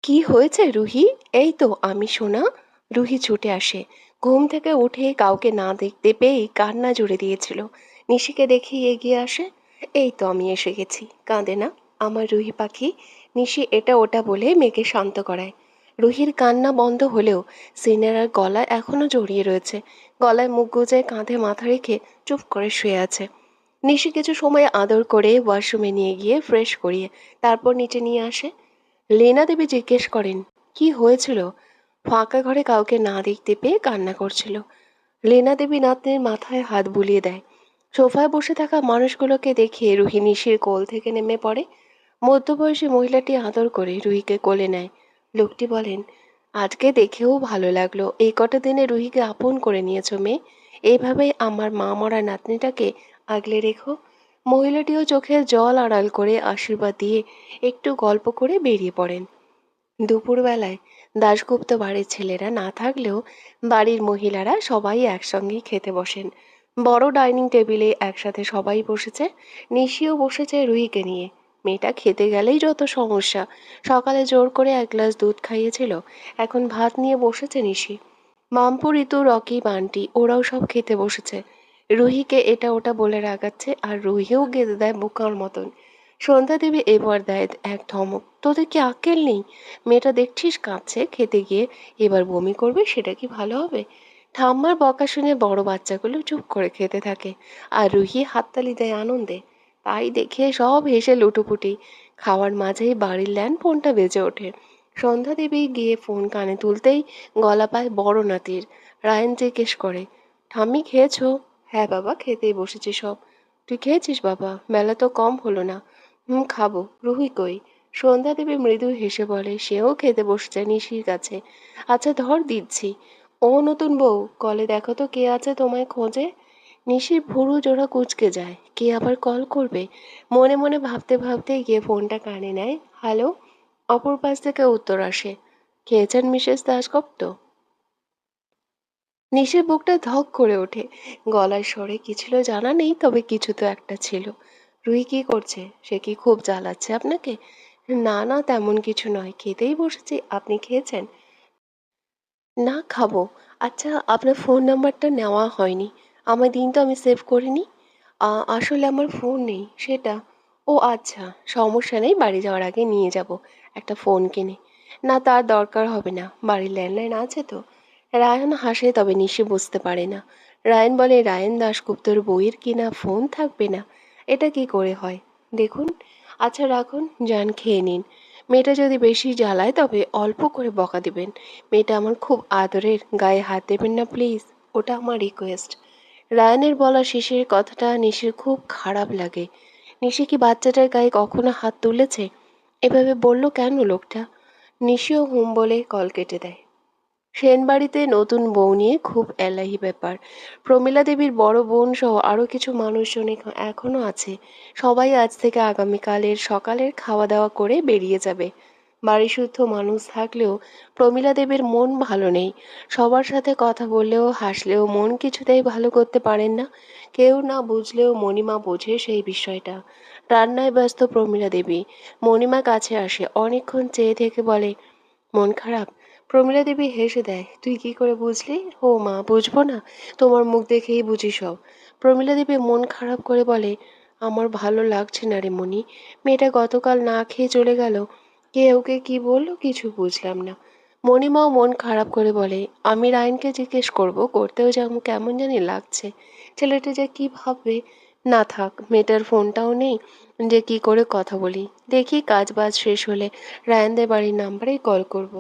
কি হয়েছে রুহি? এই তো আমি সোনা। রুহি ছুটে আসে। ঘুম থেকে উঠে কাউকে না দেখতে পেয়েই কান্না জুড়ে দিয়েছিল। নিশিকে দেখেই এগিয়ে আসে। এই তো আমি এসে গেছি, কাঁদে না আমার রুহি পাখি। নিশি এটা ওটা বলে মেয়েকে শান্ত করায়। রুহির কান্না বন্ধ হলেও সিনেরার গলা এখনো জড়িয়ে রয়েছে। গলায় মুখ গুজে কাঁধে মাথা রেখে চুপ করে শুয়ে আছে। নিশি কিছু সময় আদর করে ওয়াশরুমে নিয়ে গিয়ে ফ্রেশ করিয়ে তারপর নিচে নিয়ে আসে। লেনা দেবী জিজ্ঞেস করেন, কি হয়েছিল? ফাঁকা ঘরে কাউকে না দেখতে পেয়ে কান্না করছিল। লেনা দেবী নাতনির মাথায় হাত বুলিয়ে দেয়। সোফায় বসে থাকা মানুষগুলোকে দেখে রুহি নিশির কোল থেকে নেমে পড়ে। মধ্যবয়সী মহিলাটি আদর করে রুহিকে কোলে নেয়। লোকটি বলেন, আজকে দেখেও ভালো লাগলো, এই কটা দিনে রুহিকে আপন করে নিয়েছো মেয়ে। এইভাবেই আমার মা মরা নাতনিটাকে আগলে রেখো। মহিলাটিও চোখের জল আড়াল করে আশীর্বাদ দিয়ে একটু গল্প করে বেরিয়ে পড়েন। দুপুরবেলায় দাশগুপ্ত বাড়ির ছেলেরা না থাকলেও বাড়ির মহিলারা সবাই একসঙ্গেই খেতে বসেন। বড় ডাইনিং টেবিলে একসাথে সবাই বসেছে। নিশিও বসেছে রুহিকে নিয়ে। মেয়েটা খেতে গেলেই যত সমস্যা। সকালে জোর করে এক গ্লাস দুধ খাইয়েছিল, এখন ভাত নিয়ে বসেছে নিশি। মাম্পু, ঋতু, রকি, বান্টি ওরাও সব খেতে বসেছে। রুহিকে এটা ওটা বলে রাগাচ্ছে আর রুহিও গেঁদে দেয় বোকার মতন। সন্ধ্যা দেবী এবার দেয় এক ধমক, তোদের কি আক্কেল নেই? মেয়েটা দেখছিস কাঁদছে খেতে গিয়ে, এবার বমি করবে, সেটা কি ভালো হবে? ঠাম্মার বকা শুনে বড় বাচ্চাগুলো চুপ করে খেতে থাকে আর রুহি হাততালি দেয় আনন্দে। তাই দেখে সব হেসে লুটোপুটি। খাওয়ার মাঝেই বাড়ির ল্যান্ড ফোনটা বেজে ওঠে। সন্ধ্যা দেবী গিয়ে ফোন কানে তুলতেই গলা পায় বড় নাতির। রায়ন জিজ্ঞেস করে, ঠাম্মি খেয়েছো? হ্যাঁ বাবা, খেতেই বসেছি সব। তুই খেয়েছিস বাবা? বেলা তো কম হলো না। হুম, খাবো। রুহি কই? সন্ধ্যা দেবী মৃদু হেসে বলে, সেও খেতে বসেছে নিশির কাছে। আচ্ছা ধর দিচ্ছি। ও নতুন বউ, কলে দেখো তো কে আছে তোমায় খোঁজে। নিশির ভুরু জোড়া কুঁচকে যায়, কে আবার কল করবে? মনে মনে ভাবতে ভাবতে গিয়ে ফোনটা কানে নেয়। হ্যালো। অপর পাশ থেকে উত্তর আসে, খেয়েছেন মিসেস দাশগুপ্ত? নিশির বুকটা ধক করে ওঠে। গলার স্বরে কি ছিল জানা নেই, তবে কিছু তো একটা ছিল। রুহি কি করছে? সে কি খুব জ্বালাচ্ছে আপনাকে? না না, তেমন কিছু নয়, খেতেই বসেছি। আপনি খেয়েছেন? না, খাবো। আচ্ছা, আপনার ফোন নাম্বারটা নেওয়া হয়নি। আমার দিন তো আমি সেভ করিনি। আসলে আমার ফোন নেই সেটা। ও আচ্ছা, সমস্যা নেই, বাড়ি যাওয়ার আগে নিয়ে যাব একটা ফোন কিনে। না, তার দরকার হবে না, বাড়ির ল্যান্ডলাইন আছে তো। রায়ন হাসে, তবে নিশি বুঝতে পারে না। রায়ন বলে, রায়ন দাশগুপ্তর বইয়ের কিনা ফোন থাকবে না? এটা কি করে হয় দেখুন। আচ্ছা রাখুন, যান খেয়ে নিন। মেয়েটা যদি বেশি জ্বালায় তবে অল্প করে বকা দিবেন। মেয়েটা আমার খুব আদরের, গায়ে হাত দেবেন না প্লিজ, ওটা আমার রিকোয়েস্ট। রায়ানের বলা শেষের কথাটা নিশির খুব খারাপ লাগে। নিশি কি বাচ্চাটার গায়ে কখনো হাত তুলেছে? এভাবে বলল কেন লোকটা? নিশিও হুম বলে কল কেটে দেয়। সেনবাড়িতে নতুন বউ নিয়ে খুব এলাহি ব্যাপার। প্রমীলা দেবীর বড় বোন সহ আরও কিছু মানুষজন এখনো আছে। সবাই আজ থেকে আগামীকালের সকালের খাওয়া দাওয়া করে বেরিয়ে যাবে। বাড়িসুদ্ধ মানুষ থাকলেও প্রমীলা দেবীর মন ভালো নেই। সবার সাথে কথা বললেও হাসলেও মন কিছুতেই ভালো করতে পারেন না। কেউ না বুঝলেও মণিমা বোঝে সেই বিষয়টা। রান্নায় ব্যস্ত প্রমীলা দেবী। মণিমা কাছে আসে, অনেকক্ষণ চেয়ে থেকে বলে, মন খারাপ? প্রমীলা দেবী হেসে দেয়, তুই কি করে বুঝলি? ও মা, বুঝবো না? তোমার মুখ দেখেই বুঝি সব। প্রমীলা দেবী মন খারাপ করে বলে, আমার ভালো লাগছে না রে মণি। মেয়েটা গতকাল না খেয়ে চলে গেল। কে ওকে কি বললো কিছু বুঝলাম না। মণিমাও মন খারাপ করে বলে, আমি রায়নকে জিজ্ঞেস করব, করতেও যেমন কেমন জানি লাগছে। ছেলেটা যে কি ভাববে। না থাক, মেয়েটার ফোনটাও নেই, যে কি করে কথা বলি। দেখি কাজ বাজ শেষ হলে রায়নদের বাড়ির নাম্বারেই কল করব।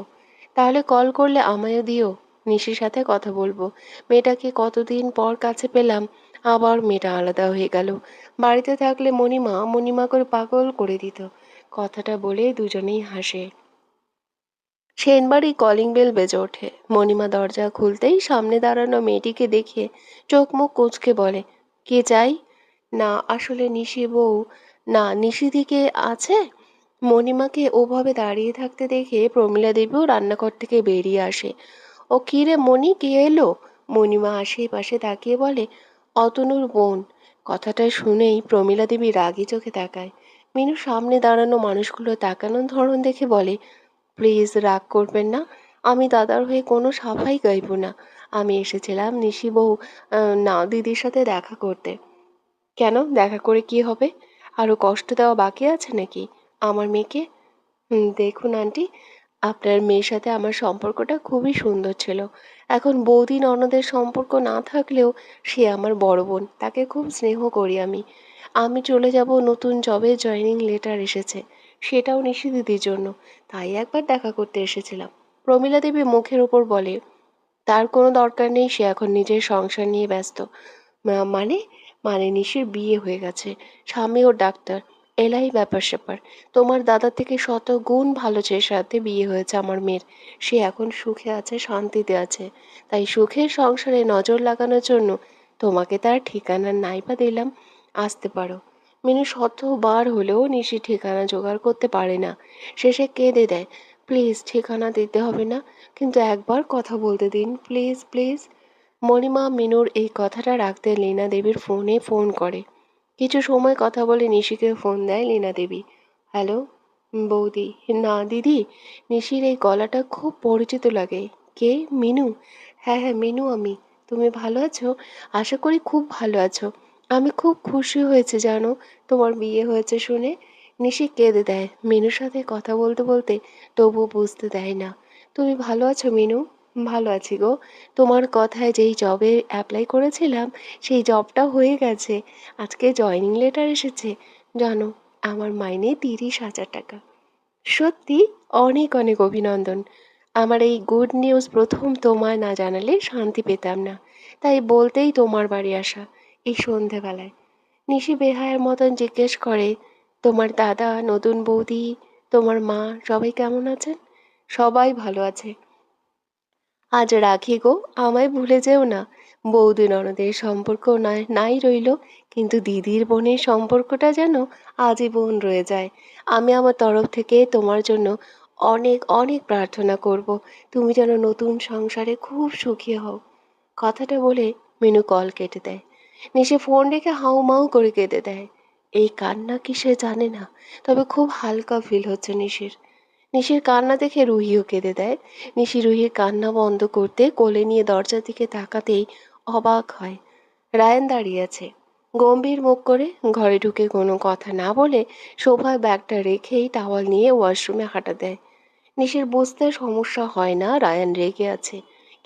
তাহলে কল করলে আমায়ও দিও, নিশির সাথে কথা বলবো। মেয়েটাকে কতদিন পর কাছে পেলাম, আবার মেয়েটা আলাদা হয়ে গেল। বাড়িতে থাকলে মণিমা মণিমা করে পাগল করে দিত। কথাটা বলে দুজনেই হাসে। সেনবাড়ি কলিং বেল বেজে ওঠে। মণিমা দরজা খুলতেই সামনে দাঁড়ানো মেয়েটিকে দেখে চোখ মুখ কুঁচকে বলে, কে চাই? না, আসলে নিশি বউ। না, নিশিদিকে আছে? মণিমাকে ওভাবে দাঁড়িয়ে থাকতে দেখে প্রমীলা দেবীও রান্নাঘর থেকে বেরিয়ে আসে। ও কি রে মণি, কে এলো? মণিমা আশেপাশে তাকিয়ে বলে, অতনুর বোন। কথাটা শুনেই প্রমীলা দেবী রাগী চোখে তাকায়। মিনু সামনে দাঁড়ানো মানুষগুলো তাকানোর ধরন দেখে বলে, প্লিজ রাগ করবেন না। আমি দাদার হয়ে কোনো সাফাই গাইব না। আমি এসেছিলাম নিশি বউ না দিদির সাথে দেখা করতে। কেন? দেখা করে কি হবে? আরো কষ্ট দেওয়া বাকি আছে নাকি আমার মেয়েকে? দেখুন আন্টি, আপনার মেয়ের সাথে আমার সম্পর্কটা খুবই সুন্দর ছিল। এখন বৌদি ননদের সম্পর্ক না থাকলেও সে আমার বড় বোন। তাকে খুব স্নেহ করি আমি। আমি চলে যাব, নতুন জবে জয়েনিং লেটার এসেছে। সেটাও নিশি দিদির জন্য। তাই একবার দেখা করতে এসেছিলাম। প্রমীলা দেবী মুখের ওপর বলে, তার কোনো দরকার নেই, সে এখন নিজের সংসার নিয়ে ব্যস্ত। মানে? মানে নিশির বিয়ে হয়ে গেছে, স্বামী ওর ডাক্তার, এলাই ব্যাপার স্যাপার। তোমার দাদা থেকে শত গুণ ভালো ছেলের সাথে বিয়ে হয়েছে আমার মেয়ের। সে এখন সুখে আছে, শান্তিতে আছে। তাই সুখের সংসারে নজর লাগানোর জন্য তোমাকে তার ঠিকানা নাই বা দিলাম, আসতে পারো। মিনু শতবার হলেও নিশি ঠিকানা জোগাড় করতে পারে না। শেষে কেঁদে দেয়, প্লিজ ঠিকানা দিতে হবে না, কিন্তু একবার কথা বলতে দিন, প্লিজ প্লিজ। মণিমা মিনুর এই কথাটা রাখতে লীনা দেবীর ফোনে ফোন করে। কিছু সময় কথা বলে নিশিকে ফোন দেয় লীনা দেবী। হ্যালো বৌদি। না দিদি, নিশির এই গলাটা খুব পরিচিত লাগে। কে? মিনু? হ্যাঁ হ্যাঁ, মিনু আমি। তুমি ভালো আছো? আশা করি খুব ভালো আছো। আমি খুব খুশি হয়েছে জানো, তোমার বিয়ে হয়েছে শুনে। নিশি কেঁদে দেয় মিনুর সাথে কথা বলতে বলতে, তবুও বুঝতে দেয় না। তুমি ভালো আছো মিনু? ভালো আছি গো। তোমার কথায় যেই জবে অ্যাপ্লাই করেছিলাম সেই জবটা হয়ে গেছে। আজকে জয়েনিং লেটার এসেছে। জানো, আমার মাইনে 30,000 টাকা। সত্যি? অনেক অনেক অভিনন্দন। আমার এই গুড নিউজ প্রথম তোমায় না জানালে শান্তি পেতাম না। তাই বলতেই তোমার বাড়ি আসা এই সন্ধেবেলায়। নিশি বেহায়ার মতন জিজ্ঞেস করে, তোমার দাদা, নতুন বৌদি, তোমার মা সবাই কেমন আছেন? সবাই ভালো আছে। আজ রাখি গো, আমায় ভুলে যেও না। বৌদি ননদের সম্পর্ক নয় নাই রইল, কিন্তু দিদির বোনের সম্পর্কটা যেন আজীবন রয়ে যায়। আমি আমার তরফ থেকে তোমার জন্য অনেক অনেক প্রার্থনা করব। তুমি যেন নতুন সংসারে খুব সুখী হও। কথাটা বলে মিনু কল কেটে দেয়। নিশি ফোন রেখে হাউমাউ করে কেঁদে দেয়। এই কান্না কি সে জানে না, তবে খুব হালকা ফিল হচ্ছে নিশির। নিশির কান্না দেখে রুহিও কেঁদে দেয়। নিশি রুহির কান্না বন্ধ করতে কোলে নিয়ে দরজার দিকে তাকাতেই অবাক হয়। রায়ান দাঁড়িয়ে আছে, গম্ভীর মুখ করে। ঘরে ঢুকে কোনো কথা না বলে সোফায় ব্যাগটা রেখেই টাওয়াল নিয়ে ওয়াশরুমে হাঁটা দেয়। নিশির বুঝতে সমস্যা হয় না রায়ান রেগে আছে,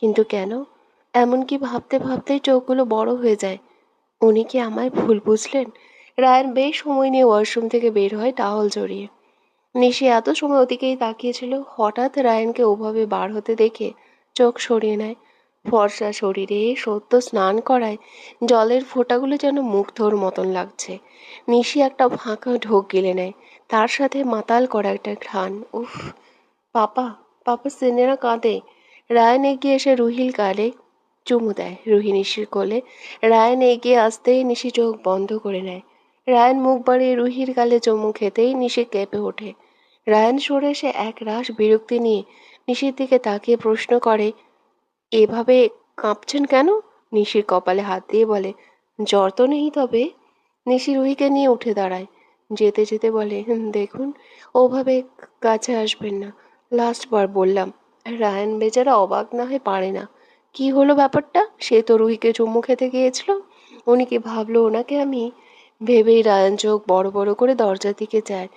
কিন্তু কেন? এমনকি ভাবতে ভাবতেই চোখগুলো বড় হয়ে যায়। উনি কি আমায় ভুল বুঝলেন? রায়ান বেশ সময় নিয়ে ওয়াশরুম থেকে বের হয় টাওয়াল জড়িয়ে। নিশি এত সময় ওদিকেই তাকিয়েছিল, হঠাৎ রায়ানকে ওভাবে বার হতে দেখে চোখ সরিয়ে নেয়। ফর্সা শরীরে সদ্য স্নান করায় জলের ফোঁটাগুলো যেন মুগ্ধর মতন লাগছে। নিশি একটা ফাঁকা ঢোক গিলে নেয়, তার সাথে মাতাল করা একটা ঘ্রাণ। উফ! পাপা, পাপা সিনেরা কাঁদে। রায়ান এগিয়ে এসে রুহির গালে চুমু দেয়। রুহি নিশির কোলে। রায়ান এগিয়ে আসতেই নিশি চোখ বন্ধ করে নেয়। রায়ান মুখ বাড়িয়ে রুহির গালে চুমু খেতেই নিশি কেঁপে ওঠে। রায়ান সরে এসে এক রাশ বিরক্তি নিয়ে নিশির দিকে তাকিয়ে প্রশ্ন করে, এভাবে কাঁপছেন কেন? নিশির কপালে হাত দিয়ে বলে, জ্বর তো নেই তবে। নিশি রুহিকে নিয়ে উঠে দাঁড়ায়। যেতে যেতে বলে, দেখুন, ওভাবে কাছে আসবেন না। লাস্ট বার বললাম। রায়ান বেচারা অবাক না হয়ে পারে না। কি হলো ব্যাপারটা? সে তো রুহিকে চুমু খেতে গিয়েছিল। উনি কি ভাবলো ওনাকে আমি? ভেবেই রায়ান চোখ বড় বড় করে দরজার দিকে যায়।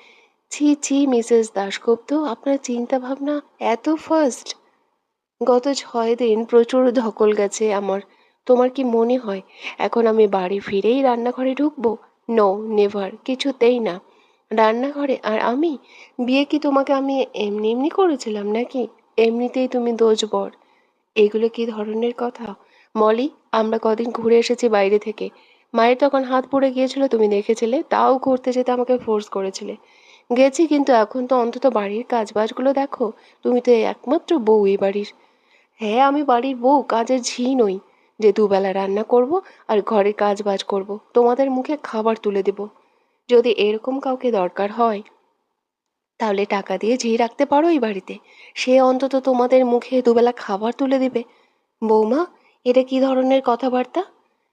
ছি ছি মিসেস দাশগুপ্ত, আপনার চিন্তা ভাবনা এত ফাস্ট! গত 6 দিন প্রচুর ধকল গেছে আমার। তোমার কি মনে হয় এখন আমি বাড়ি ফিরেই রান্নাঘরে ঢুকবো? নো, নেভার, কিছুতেই না। রান্নাঘরে আর আমি? বিয়ে কি তোমাকে আমি এমনি এমনি করেছিলাম নাকি? এমনিতেই তুমি দোষবর। এগুলো কি ধরনের কথা? মলি, আমরা কদিন ঘুরে এসেছি বাইরে থেকে। মায়ের তখন হাত পুড়ে গিয়েছিল, তুমি দেখেছিলে, তাও ঘুরতে যেতে আমাকে ফোর্স করেছিলে। গেছি, কিন্তু এখন তো অন্তত বাড়ির কাজবাজগুলো দেখো। তুমি তো এই একমাত্র বউ এই বাড়ির। হ্যাঁ, আমি বাড়ির বউ, কাজের ঝি নই যে দুবেলা রান্না করব আর ঘরে কাজ বাজ করব, তোমাদের মুখে খাবার তুলে দেব। যদি এরকম কাউকে দরকার হয় তাহলে টাকা দিয়ে ঝি রাখতে পারো এই বাড়িতে, সে অন্তত তোমাদের মুখে দুবেলা খাবার তুলে দিবে। বৌমা, এটা কি ধরনের কথাবার্তা?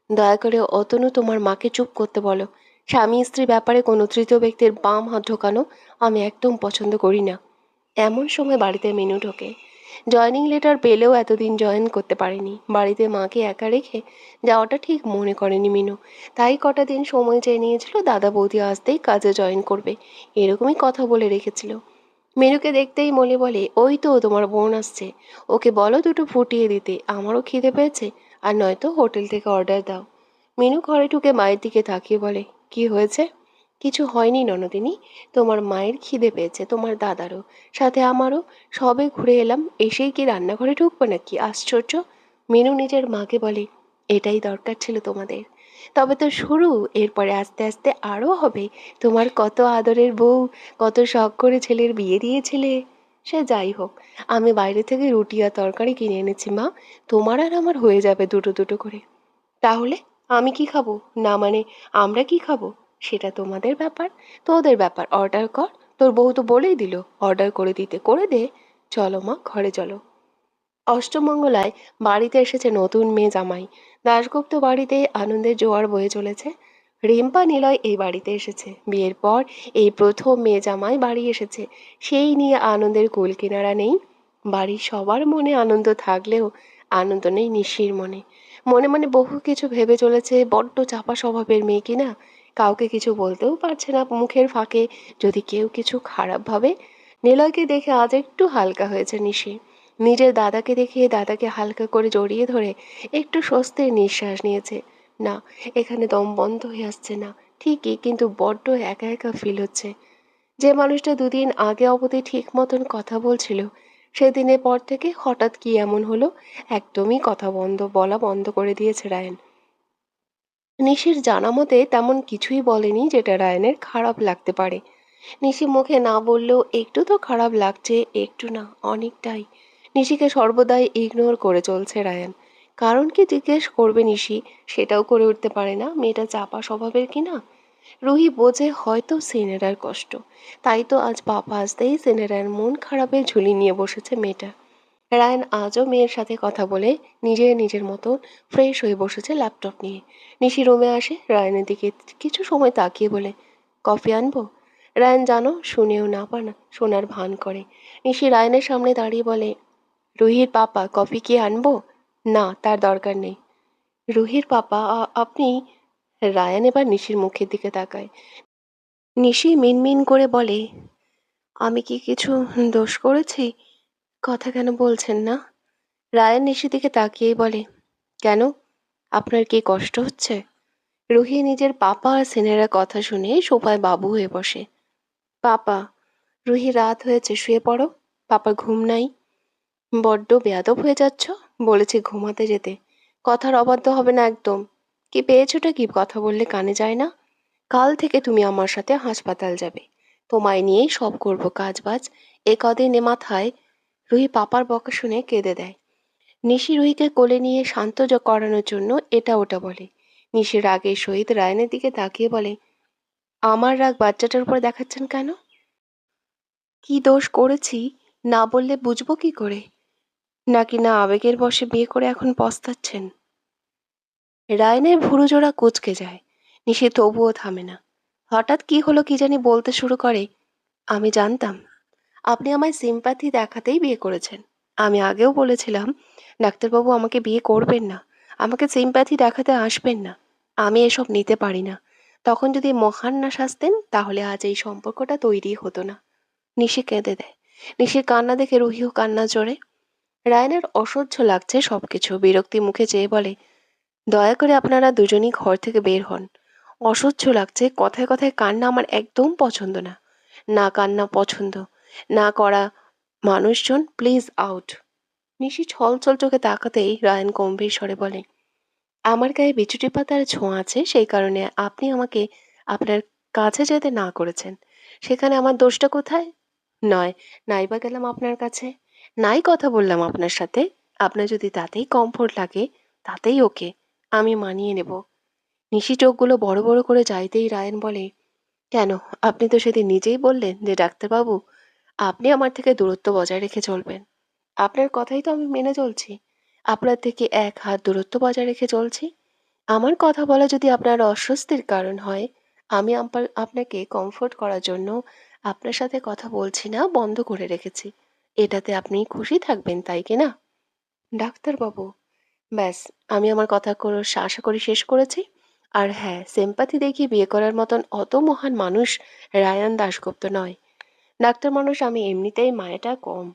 দয়া করে অতনু তোমার মাকে চুপ করতে বলো। স্বামী স্ত্রী ব্যাপারে কোনো তৃতীয় ব্যক্তির বাম হাত ঢোকানো আমি একদম পছন্দ করি না। এমন সময় বাড়িতে মিনু ঢোকে। জয়েনিং লেটার পেলেও এতদিন জয়েন করতে পারেনি। বাড়িতে মাকে একা রেখে যাওয়াটা ঠিক মনে করেনি মিনু। তাই কটা দিন সময় চেয়ে নিয়েছিল, দাদা বৌদি আসতেই কাজে জয়েন করবে, এরকমই কথা বলে রেখেছিল। মিনুকে দেখতেই মলি বলে, ওই তো তোমার বোন আসছে, ওকে বলো দুটো ফুটিয়ে দিতে, আমারও খিদে পেয়েছে, আর নয়তো হোটেল থেকে অর্ডার দাও। মিনু ঘরে ঢুকে মায়ের দিকে তাকিয়ে বলে, কি হয়েছে? কিছু হয়নি ননদিনী, তোমার মায়ের খিদে পেয়েছে, তোমার দাদারও, সাথে আমারও। সবে ঘুরে এলাম, এসেই কি রান্নাঘরে ঢুকবো নাকি? আশ্চর্য। মিনু নিজের মাকে বলে, এটাই দরকার ছিল তোমাদের। তবে তো শুরু, এরপরে আস্তে আস্তে আরও হবে। তোমার কত আদরের বউ, কত শখ করে ছেলের বিয়ে দিয়েছিলে। সে যাই হোক, আমি বাইরে থেকে রুটি আর তরকারি কিনে এনেছি মা, তোমার আর আমার হয়ে যাবে দুটো দুটো করে। তাহলে আমি কি খাবো? না মানে আমরা কি খাবো? সেটা তোমাদের ব্যাপার, তোদের ব্যাপার। অর্ডার কর, তোর বউ তো বলেই দিল অর্ডার করে দিতে, করে দে। চলো মা, ঘরে চলো। অষ্টমঙ্গলায় বাড়িতে এসেছে নতুন মেয়ে জামাই। দাশগুপ্ত বাড়িতে আনন্দের জোয়ার বয়ে চলেছে। রিম্পা নিলয় এই বাড়িতে এসেছে বিয়ের পর, এই প্রথম মেয়ে জামাই বাড়ি এসেছে। সেই নিয়ে আনন্দের কুল কিনারা নেই। বাড়ির সবার মনে আনন্দ থাকলেও আনন্দ নেই নিশির মনে। মনে মনে বহু কিছু ভেবে চলেছে, বড্ড চাপা স্বভাবের মেয়ে কিনা, কাউকে কিছু বলতেও পারছে না মুখের ফাঁকে, যদি কেউ কিছু খারাপ ভাবে। নিলয়কে দেখে আজ একটু হালকা হয়েছে নিশি। নিজের দাদাকে দেখে দাদাকে হালকা করে জড়িয়ে ধরে একটু স্বস্তির নিঃশ্বাস নিয়েছে। না, এখানে দম বন্ধ হয়ে আসছে না ঠিকই, কিন্তু বড্ড একা একা ফিল হচ্ছে। যে মানুষটা দুদিন আগে অবধি ঠিক মতন কথা বলছিল, সেদিনের পর থেকে হঠাৎ কি এমন হলো, একদমই কথা বলা বন্ধ করে দিয়েছে রায়ন। নিশির জানা মতে তেমন কিছুই বলেনি যেটা রায়নের খারাপ লাগতে পারে। নিশি মুখে না বললেও একটু তো খারাপ লাগছে, একটু না অনেকটাই। নিশিকে সর্বদাই ইগনোর করে চলছে রায়ান। কারণ কি জিজ্ঞেস করবে নিশি, সেটাও করে উঠতে পারে না। মেয়েটা চাপা স্বভাবের কিনা। রুহি বোঝে হয়তো সিনেরার কষ্ট, তাই তো আজ পাপা আসতেই সিনেরার মন খারাপের ঝুলি নিয়ে বসেছে মেয়েটা। রায়ান আজও মেয়ের সাথে কথা বলে নিজের নিজের মতো ফ্রেশ হয়ে বসেছে ল্যাপটপ নিয়ে। নিশি রুমে আসে, রায়ানের দিকে কিছু সময় তাকিয়ে বলে, কফি আনবো? রায়ান জানো শুনেও না পানা শোনার ভান করে। নিশি রায়ানের সামনে দাঁড়িয়ে বলে, রুহির পাপা কফি কি আনবো? না, তার দরকার নেই। রুহির পাপা আপনি? রায়ান এবার নিশির মুখের দিকে তাকায়। নিশি মিনমিন করে বলে, আমি কি কিছু দোষ করেছি? কথা কেন বলছেন না? রায়ান নিশির দিকে তাকিয়েই বলে, কেন, আপনার কি কষ্ট হচ্ছে? রুহি নিজের পাপা আর সিনেরার কথা শুনে সোফায় বাবু হয়ে বসে। পাপা, রুহি রাত হয়েছে, শুয়ে পড়ো। পাপার ঘুম নাই? বড্ড বেয়াদব হয়ে যাচ্ছ, বলেছি ঘুমাতে যেতে। কথার অবাধ্য হবে না একদম। কি পেয়েছোটা কি, কথা বললে কানে যায় না? কাল থেকে তুমি আমার সাথে হাসপাতাল যাবে, তোমায় নিয়েই সব করবো কাজ বাজ। এ কদিনে মাথায়। রুহি পাপার বকা শুনে কেঁদে দেয়। নিশি রুহিকে কোলে নিয়ে শান্ত করানোর জন্য এটা ওটা বলে। নিশি রাগের সহিত রায়নের দিকে তাকিয়ে বলে, আমার রাগ বাচ্চাটার উপর দেখাচ্ছেন কেন? কি দোষ করেছি না বললে বুঝবো কি করে? নাকি না আবেগের বশে বিয়ে করে এখন পস্তাচ্ছেন? রায়নের ভুরুজোড়া কুঁচকে যায়। নিশি তবুও থামে না। হঠাৎ কি হলো কি জানি বলতে শুরু করে, আমি জানতাম আপনি আমায় সিম্প্যাথি দেখাতেই বিয়ে করেছেন। আমি আগেও বলেছিলাম ডাক্তারবাবু আমাকে বিয়ে করবেন না, আমাকে সিম্প্যাথি দেখাতে আসবেন না। আমি এসব নিতে পারি না। তখন যদি মহান না সাজতেন তাহলে আজ এই সম্পর্কটা তৈরি হতো না। নিশি কেঁদে দেয়। নিশির কান্না দেখে রুহিও কান্না জোরে। রায়নের অসহ্য লাগছে সবকিছু, বিরক্তি মুখে চেয়ে বলে, দয়া করে আপনারা দুজনই ঘর থেকে বের হন। অসহ্য লাগছে, কথায় কথায় কান্না আমার একদম পছন্দ না। না কান্না পছন্দ না করা মানুষজন, প্লিজ আউট। নিশি ছল ছল চোখে তাকাতেই রায়ান গম্ভীর স্বরে বলে, আমার গায়ে বিচুটি পাতার ছোঁয়া আছে, সেই কারণে আপনি আমাকে আপনার কাছে যেতে না করেছেন। সেখানে আমার দোষটা কোথায়? নয়, নাইবা গেলাম আপনার কাছে, নাই কথা বললাম আপনার সাথে। আপনার যদি তাতেই কমফোর্ট লাগে, তাতেই ওকে, আমি মানিয়ে নেব। নিশি চোখগুলো বড় বড় করে চাইতেই রায়ান বলে, কেন, আপনি তো সেদিন নিজেই বললেন যে ডাক্তারবাবু আপনি আমার থেকে দূরত্ব বজায় রেখে চলবেন। আপনার কথাই তো আমি মেনে চলছি। আপনার থেকে এক হাত দূরত্ব বজায় রেখে চলছি। আমার কথা বলা যদি আপনার অস্বস্তির কারণ হয়, আমি আপনাকে কমফোর্ট করার জন্য আপনার সাথে কথা বলছি না, বন্ধ করে রেখেছি। এটাতে আপনি খুশি থাকবেন, তাই কি না? ডাক্তারবাবু, ব্যাস, আমি আমার কথা আশা করি শেষ করেছি। আর হ্যাঁ, সিম্প্যাথি দেখিয়ে বিয়ে করার মতন অত মহান মানুষ রায়ান দাশগুপ্ত নয়। ডাক্তার মানুষ আমি এমনিতেই মায়াটা কম।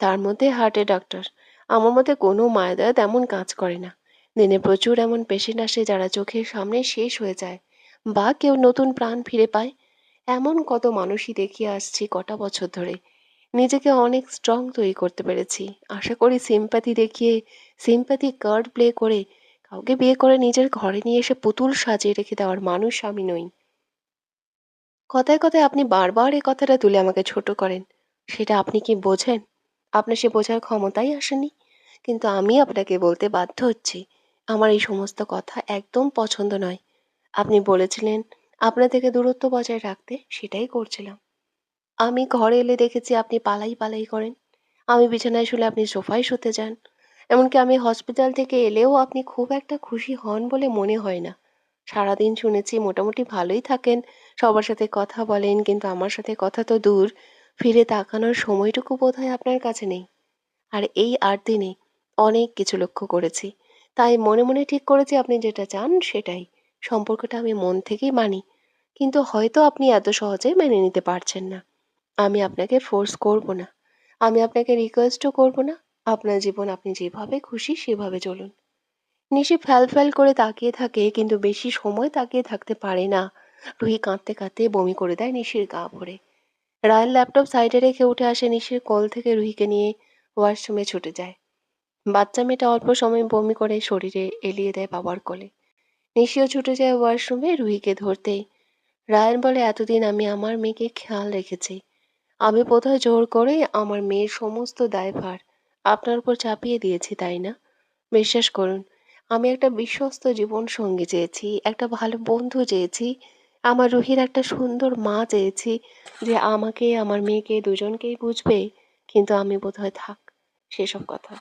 তার মধ্যে হার্টের ডাক্তার। আমার মতে কোনো মায়া দয়া তেমন কাজ করে না। দিনে প্রচুর এমন পেশেন্ট আসে যারা চোখের সামনে শেষ হয়ে যায় বা কেউ নতুন প্রাণ ফিরে পায়। এমন কত মানুষই দেখিয়ে আসছি কটা বছর ধরে। নিজেকে অনেক স্ট্রং তৈরি করতে পেরেছি। আশা করি সিম্প্যাথি দেখিয়ে, সিম্প্যাথি কার্ড প্লে করে কাউকে বিয়ে করে নিজের ঘরে নিয়ে এসে পুতুল সাজিয়ে রেখে দেওয়ার মানুষ আমি নই। কথায় কথায় আপনি বারবার এই কথাটা তুলে আমাকে ছোট করেন। সেটা আপনি কি বোঝেন? আপনার সে বোঝার ক্ষমতাই আসেনি। কিন্তু আমি আপনাকে বলতে বাধ্য হচ্ছি, আমার এই সমস্ত কথা একদম পছন্দ নয়। আপনি বলেছিলেন আপনার থেকে দূরত্ব বজায় রাখতে, সেটাই করছিলাম। আমি ঘরে এলে দেখেছি আপনি পালাই পালাই করেন। আমি বিছানায় শুলে আপনি সোফায় শুতে যান। এমনকি আমি হসপিটাল থেকে এলেও আপনি খুব একটা খুশি হন বলে মনে হয় না। সারাদিন শুনেছি মোটামুটি ভালোই থাকেন, সবার সাথে কথা বলেন, কিন্তু আমার সাথে কথা তো দূর, ফিরে তাকানোর সময়টুকু বোধহয় আপনার কাছে নেই। আর এই ৮ দিনে অনেক কিছু লক্ষ্য করেছি। তাই মনে মনে ঠিক করেছি আপনি যেটা চান সেটাই। সম্পর্কটা আমি মন থেকেই মানি। কিন্তু হয়তো আপনি এত সহজে মেনে নিতে পারছেন না। আমি আপনাকে ফোর্স করব না। আমি আপনাকে রিকোয়েস্টও করব না। আপনার জীবন আপনি যেভাবে খুশি সেভাবে চলুন। নিশি ফ্যাল করে তাকিয়ে থাকে, কিন্তু বেশি সময় তাকিয়ে থাকতে পারে না। রুহি কাঁদতে কাঁদতে বমি করে দেয় নিশির গা ভরে। রায়ান ল্যাপটপ সাইডে রেখে উঠে আসে নিশির কোল থেকে রুহিকে নিয়ে ওয়াশরুমে ছুটে যায়। বাচ্চা মেয়েটা অল্প সময় বমি করে শরীরে এলিয়ে দেয় বাবার কোলে। নিশিও ছুটে যায় ওয়াশরুমে রুহিকে ধরতেই। রায়ান বলে, এতদিন আমি আমার মেয়েকে খেয়াল রেখেছি। আমি বোধহয় জোর করে আমার মেয়ের সমস্ত দায়ভার আপনার উপর চাপিয়ে দিয়েছি, তাই না? বিশ্বাস করুন, আমি একটা বিশ্বস্ত জীবন সঙ্গী চেয়েছি, একটা ভালো বন্ধু চেয়েছি, আমার রুহির একটা সুন্দর মা চেয়েছি, যে আমাকে আমার মেয়েকে দুজনকেই বুঝবে। কিন্তু আমি বোধহয় থাক সেসব কথা।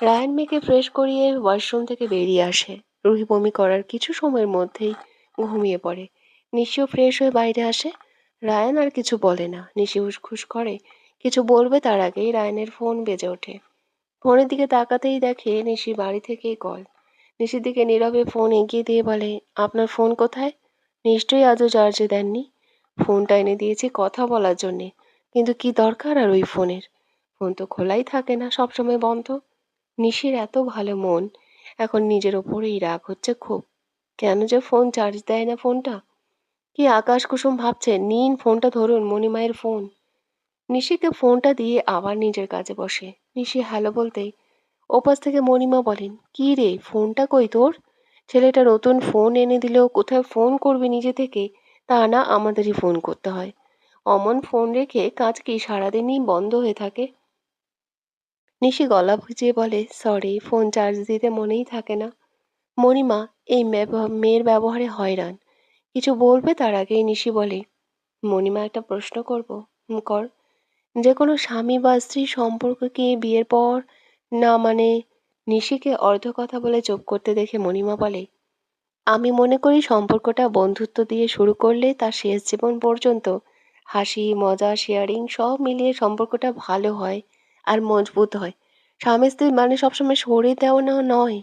রায়ান মেয়েকে ফ্রেশ করিয়ে ওয়াশরুম থেকে বেরিয়ে আসে। রুহি বমি করার কিছু সময়ের মধ্যেই ঘুমিয়ে পড়ে। নিশিও ফ্রেশ হয়ে বাইরে আসে। রায়ান আর কিছু বলে না। নিশি উসখুস করে কিছু বলবে, তার আগেই রায়ানের ফোন বেজে ওঠে। ফোনের দিকে তাকাতেই দেখে নিশি বাড়ি থেকেই কল। নিশির দিকে নীরবে ফোন এগিয়ে দিয়ে বলে, আপনার ফোন কোথায়? নিশ্চয়ই আজও চার্জে দেননি। ফোনটা এনে দিয়েছি কথা বলার জন্যে, কিন্তু কি দরকার আর ওই ফোনের? ফোন তো খোলাই থাকে না, সবসময় বন্ধ। নিশির এত ভালো মন, এখন নিজের ওপরেই রাগ হচ্ছে খুব। কেন যে ফোন চার্জ দেয় না ফোনটা? কি আকাশ কুসুম ভাবছে, নিন ফোনটা ধরুন, মণিমায়ের ফোন। নিশিকে ফোনটা দিয়ে আবার নিজের কাজে বসে। নিশি হ্যালো বলতেই ওপাশ থেকে মণিমা বলেন, কি রে, ফোনটা কই তোর? ছেলেটা নতুন ফোন এনে দিলেও কোথায় ফোন করবি নিজে থেকে, তা না আমাদেরই ফোন করতে হয়। অমন ফোন রেখে কাজ কি সারাদিনই বন্ধ হয়ে থাকে? নিশি গলা ভিজিয়ে বলে, সরি, ফোন চার্জ দিতে মনেই থাকে না। মণিমা এই মেয়ের ব্যবহারে হয়রান। কিছু বলবে তার আগেই নিশি বলে, মণিমা একটা প্রশ্ন করব? কর। যে কোনো স্বামী বা স্ত্রী সম্পর্ককে বিয়ের পর, না মানে, নিশিকে অর্ধ কথা বলে চুপ করতে দেখে মণিমা বলে, আমি মনে করি সম্পর্কটা বন্ধুত্ব দিয়ে শুরু করলে তার শেষ জীবন পর্যন্ত হাসি মজা শেয়ারিং সব মিলিয়ে সম্পর্কটা ভালো হয় আর মজবুত হয়। স্বামী স্ত্রী মানে সবসময় সরে দেওয়া না নয়,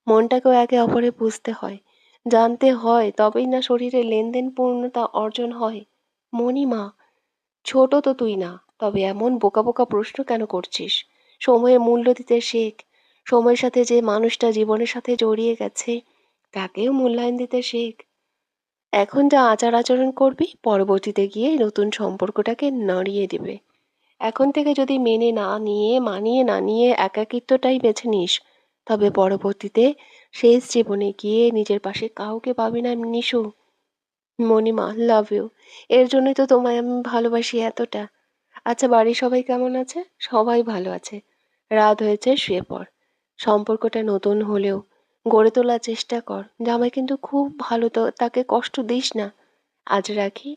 মনটাকেও একে অপরে বুঝতে হয়, জানতে হয়, তবেই না শরীরে লেনদেন পূর্ণতা অর্জন হয়। মণিমা, ছোট তো তুই না, তবে এমন বোকা বোকা প্রশ্ন কেন করছিস? সময়ের মূল্য দিতে শেখ। সময়ের সাথে যে মানুষটা জীবনের সাথে জড়িয়ে গেছে তাকেও মূল্যায়ন দিতে শেখ। এখন যা আচার আচরণ করবি পরবর্তীতে গিয়ে নতুন সম্পর্কটাকে নড়িয়ে দিবে। এখন থেকে যদি মেনে না নিয়ে মানিয়ে না নিয়ে একাকিত্বটাই বেছে নিস, তবে পরবর্তীতে শেষ জীবনে গিয়ে নিজের পাশে কাউকে পাবি না নিশু। Monima, love you. এর জন্যই তো তোমায় আমি ভালোবাসি এতটা। আচ্ছা, বাড়ির সবাই কেমন আছে? সবাই ভালো আছে। রাত হয়েছে, শুয়ে পড়। সম্পর্কটা নতুন হলেও গড়ে তোলার চেষ্টা কর। জামাই কিন্তু খুব ভালো, তো তাকে কষ্ট দিস না। আজ রাখি।